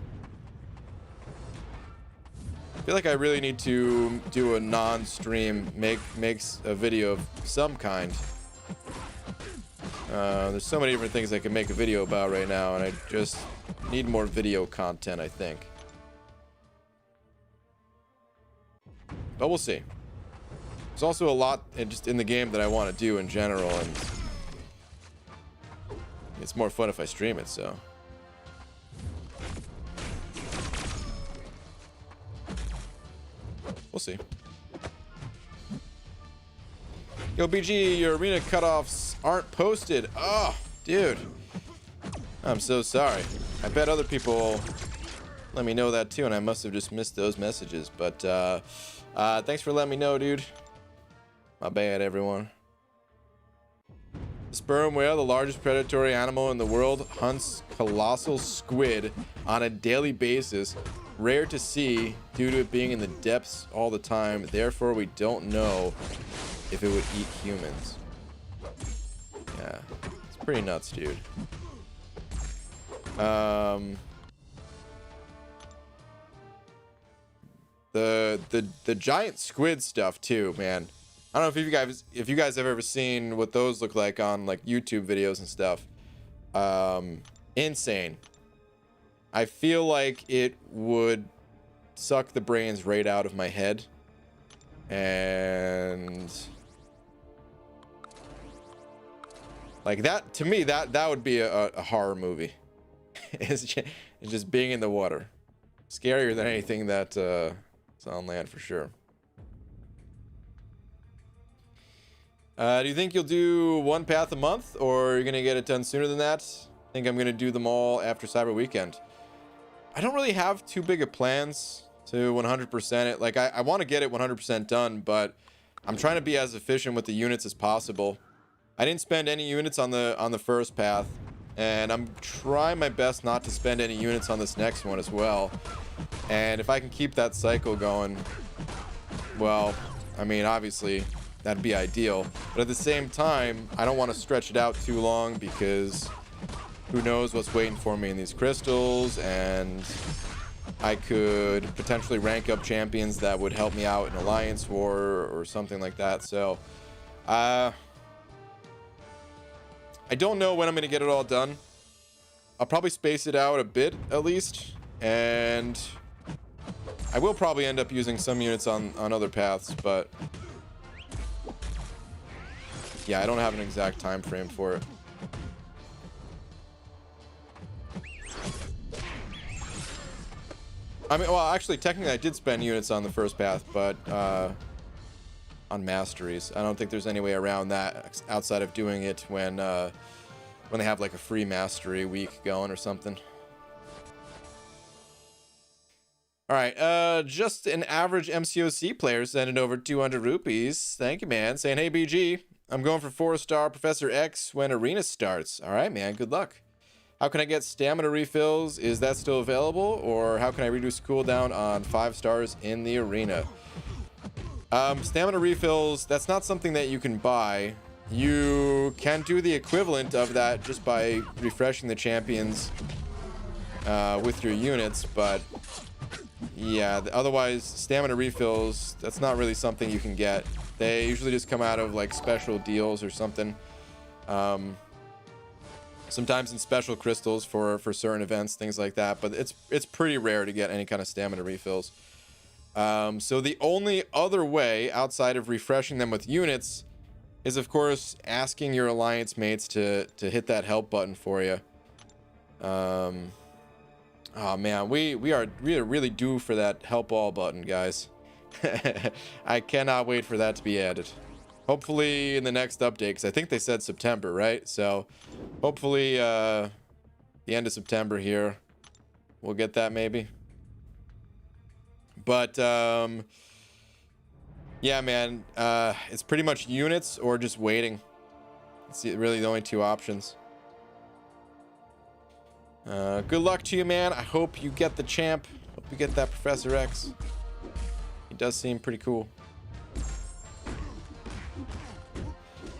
Speaker 1: I feel like I really need to do a non-stream, makes a video of some kind. There's so many different things I can make a video about right now, and I just need more video content, I think. But we'll see. There's also a lot just in the game that I want to do in general, and it's more fun if I stream it, so. We'll see. Yo, BG, your arena cutoffs aren't posted. Oh, dude. I'm so sorry. I bet other people let me know that too, and I must have just missed those messages. But thanks for letting me know, dude. My bad, everyone. The sperm whale, the largest predatory animal in the world, hunts colossal squid on a daily basis. Rare to see due to it being in the depths all the time. Therefore, we don't know if it would eat humans. Yeah, it's pretty nuts, dude. The giant squid stuff too, man. I don't know if you guys have ever seen what those look like on like YouTube videos and stuff. Insane. I feel like it would suck the brains right out of my head. And like that, to me, that would be a horror movie. It's just being in the water. Scarier than anything that is on land for sure. Do you think you'll do one path a month, or are you gonna get it done sooner than that? I think I'm gonna do them all after Cyber Weekend. I don't really have too big of plans to 100% it. Like I want to get it 100% done, but I'm trying to be as efficient with the units as possible. I didn't spend any units on the first path, and I'm trying my best not to spend any units on this next one as well. And if I can keep that cycle going, well, I mean, obviously that'd be ideal, but at the same time, I don't want to stretch it out too long, because who knows what's waiting for me in these crystals, and I could potentially rank up champions that would help me out in Alliance War or something like that. So I don't know when I'm gonna get it all done. I'll probably space it out a bit at least, and I will probably end up using some units on other paths, but yeah, I don't have an exact time frame for it. I mean, well, actually, technically, I did spend units on the first path, but on masteries, I don't think there's any way around that outside of doing it when they have like a free mastery week going or something. All right, just an average MCOC player sending over 200 rupees. Thank you, man. Saying, hey, BG, I'm going for 4-star Professor X when arena starts. All right, man. Good luck. How can I get stamina refills? Is that still available? Or how can I reduce cooldown on 5 stars in the arena? Stamina refills, that's not something that you can buy. You can do the equivalent of that just by refreshing the champions with your units, but yeah, otherwise stamina refills, that's not really something you can get. They usually just come out of like special deals or something. Sometimes in special crystals for certain events, things like that, but it's pretty rare to get any kind of stamina refills. So the only other way outside of refreshing them with units is, of course, asking your alliance mates to hit that help button for you. Oh man, we are really due for that help all button, guys. I cannot wait for that to be added. Hopefully in the next update, because I think they said September, right? So hopefully the end of September here, we'll get that maybe. But yeah, man, it's pretty much units or just waiting. It's really the only two options. Good luck to you, man. I hope you get the champ. Hope you get that Professor X. He does seem pretty cool.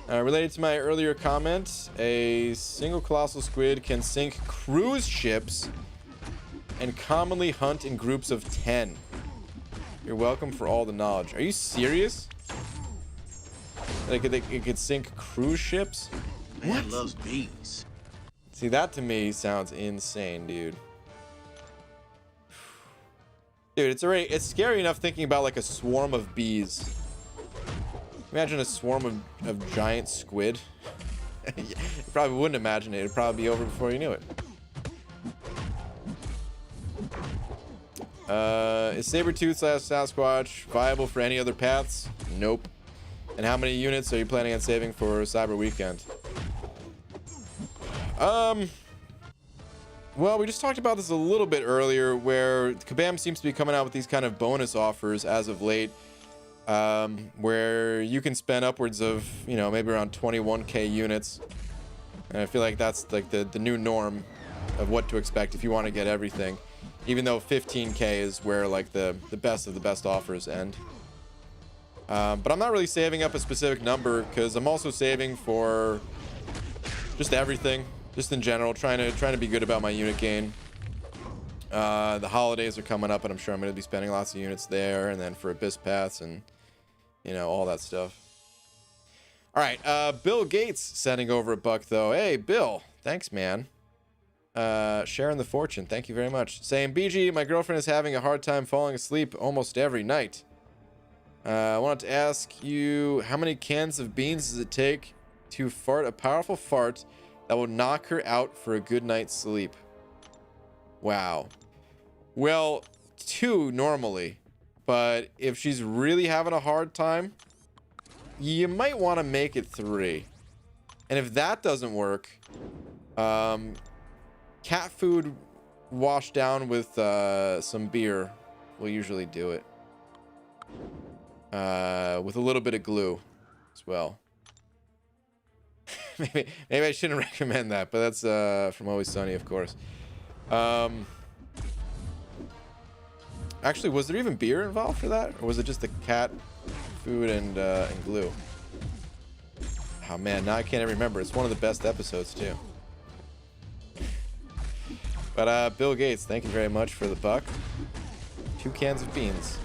Speaker 1: Related to my earlier comment, a single colossal squid can sink cruise ships and commonly hunt in groups of 10. You're welcome for all the knowledge. Are you serious? Like it could sink cruise ships?
Speaker 5: Man loves bees.
Speaker 1: See, that to me sounds insane, dude. Dude, it's scary enough thinking about like a swarm of bees. Imagine a swarm of giant squid. You probably wouldn't imagine it. It'd probably be over before you knew it. Is Sabretooth / Sasquatch viable for any other paths? Nope. And how many units are you planning on saving for Cyber Weekend? Well, we just talked about this a little bit earlier, where Kabam seems to be coming out with these kind of bonus offers as of late, where you can spend upwards of, you know, maybe around 21k units. And I feel like that's like the new norm of what to expect if you want to get everything, even though 15k is where like the best of the best offers end. But I'm not really saving up a specific number, because I'm also saving for just everything, just in general, trying to be good about my unit gain. The holidays are coming up, and I'm sure I'm going to be spending lots of units there, and then for Abyss Paths and, you know, all that stuff. All right, Bill Gates sending over $1 though. Hey, Bill, thanks, man. Sharing the fortune, thank you very much. Saying, BG, my girlfriend is having a hard time falling asleep almost every night. I wanted to ask you, how many cans of beans does it take to fart a powerful fart that will knock her out for a good night's sleep? Wow. Well, 2 normally, but if she's really having a hard time, you might want to make it 3. And if that doesn't work, cat food washed down with some beer will usually do it. With a little bit of glue as well. maybe I shouldn't recommend that, but that's from Always Sunny, of course. Actually, was there even beer involved for that, or was it just the cat food and glue? Oh man, now I can't even remember. It's one of the best episodes too. But Bill Gates, thank you very much for the $1. 2 cans of beans.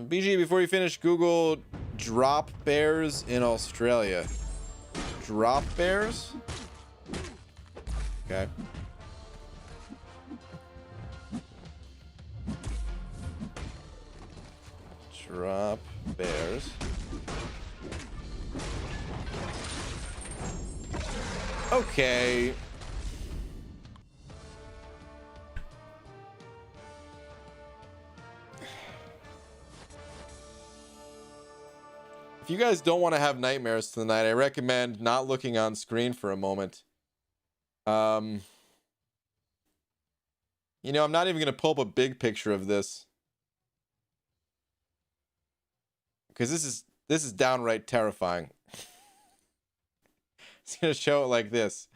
Speaker 1: BG, before you finish, Google drop bears in Australia. Drop bears? Okay. Drop bears. Okay. If you guys don't want to have nightmares tonight, I recommend not looking on screen for a moment. You know, I'm not even going to pull up a big picture of this, because this is downright terrifying. It's going to show it like this.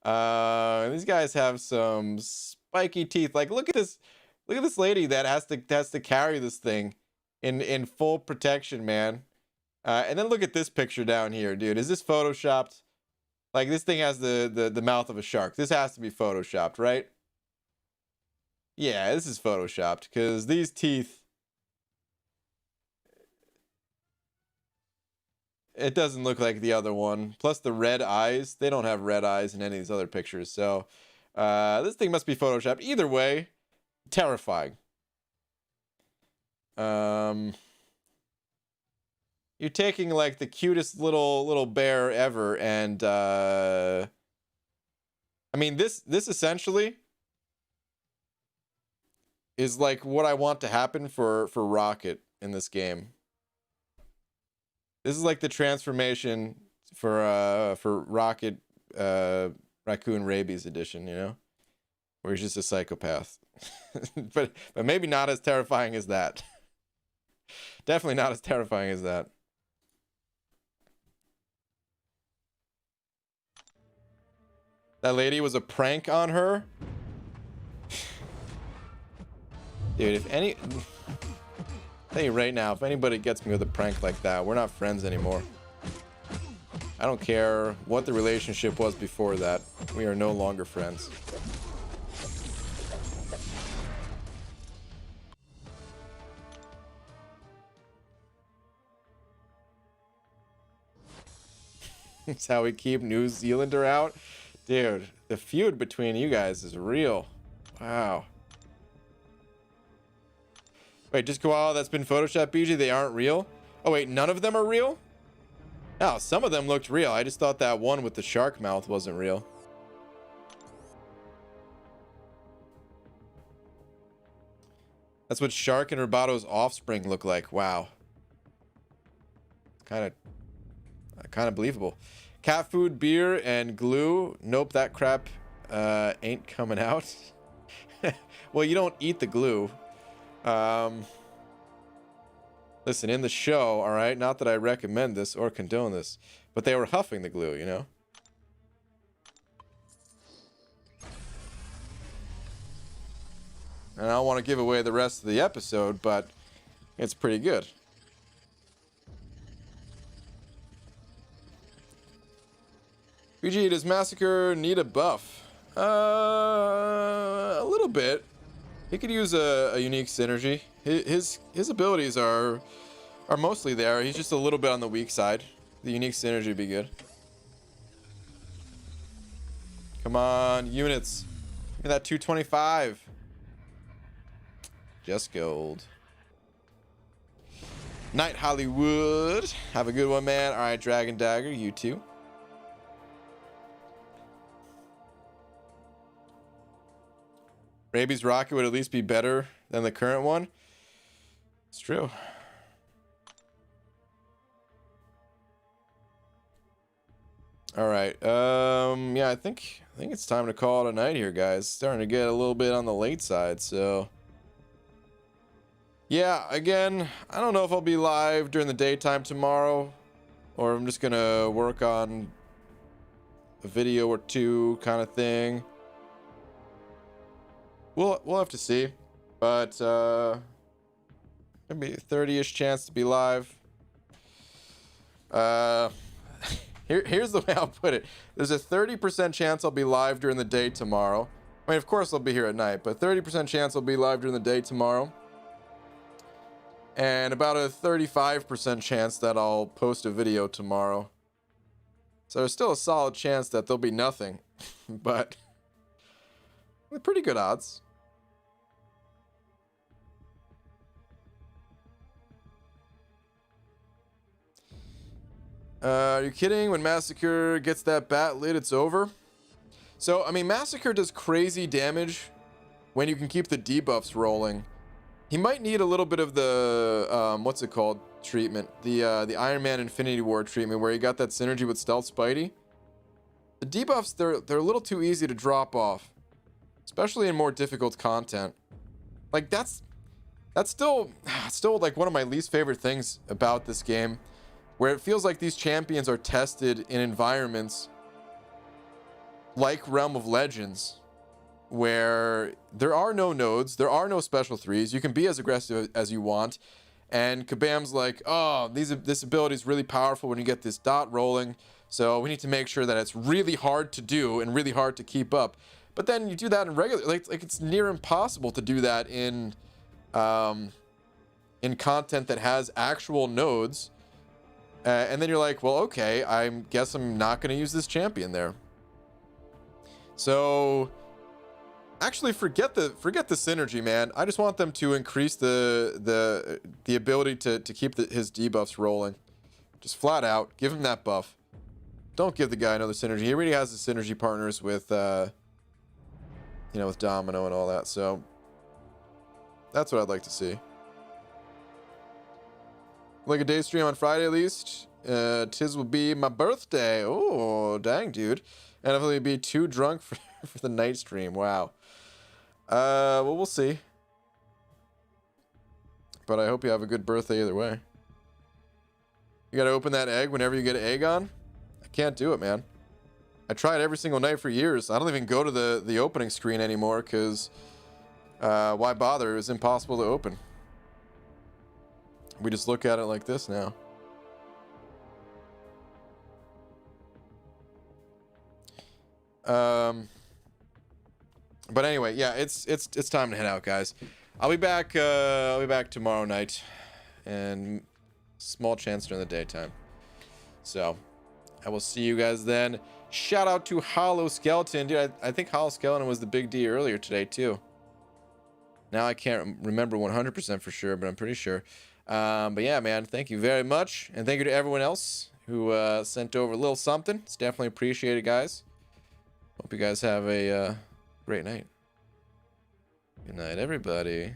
Speaker 1: These guys have some spiky teeth. Like, look at this lady that has to carry this thing in full protection, man. And then look at this picture down here, dude. Is this photoshopped? Like, this thing has the mouth of a shark. This has to be photoshopped, right? Yeah, this is photoshopped, because these teeth, it doesn't look like the other one. Plus the red eyes, they don't have red eyes in any of these other pictures. So this thing must be photoshopped. Either way, terrifying. You're taking like the cutest little bear ever, and I mean, this essentially is like what I want to happen for Rocket in this game. This is like the transformation for Rocket Raccoon Rabies edition, you know, where he's just a psychopath. but maybe not as terrifying as that. Definitely not as terrifying as that. That lady was a prank on her? Dude, if any... I'll tell you right now, if anybody gets me with a prank like that, we're not friends anymore. I don't care what the relationship was before that. We are no longer friends. That's how we keep New Zealander out. Dude, the feud between you guys is real. Wow. Wait, just Koala, that's been Photoshopped, BG? They aren't real? Oh, wait, none of them are real? Oh, some of them looked real. I just thought that one with the shark mouth wasn't real. That's what Shark and Robato's offspring look like. Wow. Kind of believable. Cat food, beer, and glue. Nope, that crap ain't coming out. Well, you don't eat the glue. Listen, in the show, all right, not that I recommend this or condone this, but they were huffing the glue, you know? And I don't want to give away the rest of the episode, but it's pretty good. BG, does Massacre need a buff? A little bit. He could use a unique synergy. His abilities are mostly there. He's just a little bit on the weak side. The unique synergy would be good. Come on, units. Give me that 225. Just gold. Night Hollywood. Have a good one, man. All right, Dragon Dagger, you too. Rabies Rocket would at least be better than the current one. It's true. All right. Yeah, I think it's time to call it a night here, guys. Starting to get a little bit on the late side, so yeah, again, I don't know if I'll be live during the daytime tomorrow, or I'm just gonna work on a video or two kind of thing. We'll have to see, but maybe a 30-ish chance to be live. Here's the way I'll put it. There's a 30% chance I'll be live during the day tomorrow. I mean, of course I'll be here at night, but 30% chance I'll be live during the day tomorrow. And about a 35% chance that I'll post a video tomorrow. So there's still a solid chance that there'll be nothing, but pretty good odds. Are you kidding? When Massacre gets that bat lid, it's over. So, I mean, Massacre does crazy damage when you can keep the debuffs rolling. He might need a little bit of the, what's it called, treatment. The Iron Man Infinity War treatment, where he got that synergy with Stealth Spidey. The debuffs, they're a little too easy to drop off. Especially in more difficult content. Like, that's still like one of my least favorite things about this game. Where it feels like these champions are tested in environments like Realm of Legends, where there are no nodes, there are no special threes, you can be as aggressive as you want, and Kabam's like, oh, this ability is really powerful when you get this dot rolling, so we need to make sure that it's really hard to do and really hard to keep up. But then you do that in regular, like it's near impossible to do that in content that has actual nodes. And then you're like, well, okay, I guess I'm not going to use this champion there. So actually forget the synergy, man. I just want them to increase the ability to keep his debuffs rolling. Just flat out give him that buff. Don't give the guy another synergy. He already has the synergy partners with you know, with Domino and all that. So that's what I'd like to see. Like a day stream on Friday at least. Tis will be my birthday. Oh, dang, dude. And I'll probably be too drunk for the night stream. Wow. Well, we'll see. But I hope you have a good birthday either way. You gotta open that egg whenever you get an egg on? I can't do it, man. I tried every single night for years. I don't even go to the opening screen anymore because why bother? It was impossible to open. We just look at it like this now. But anyway, yeah, it's time to head out, guys. I'll be back tomorrow night, and small chance during the daytime. So, I will see you guys then. Shout out to Hollow Skeleton. Dude, I think Hollow Skeleton was the big D earlier today, too. Now I can't remember 100% for sure, but I'm pretty sure. But yeah, man, thank you very much. And thank you to everyone else who sent over a little something. It's definitely appreciated, guys. Hope you guys have a great night. Good night, everybody.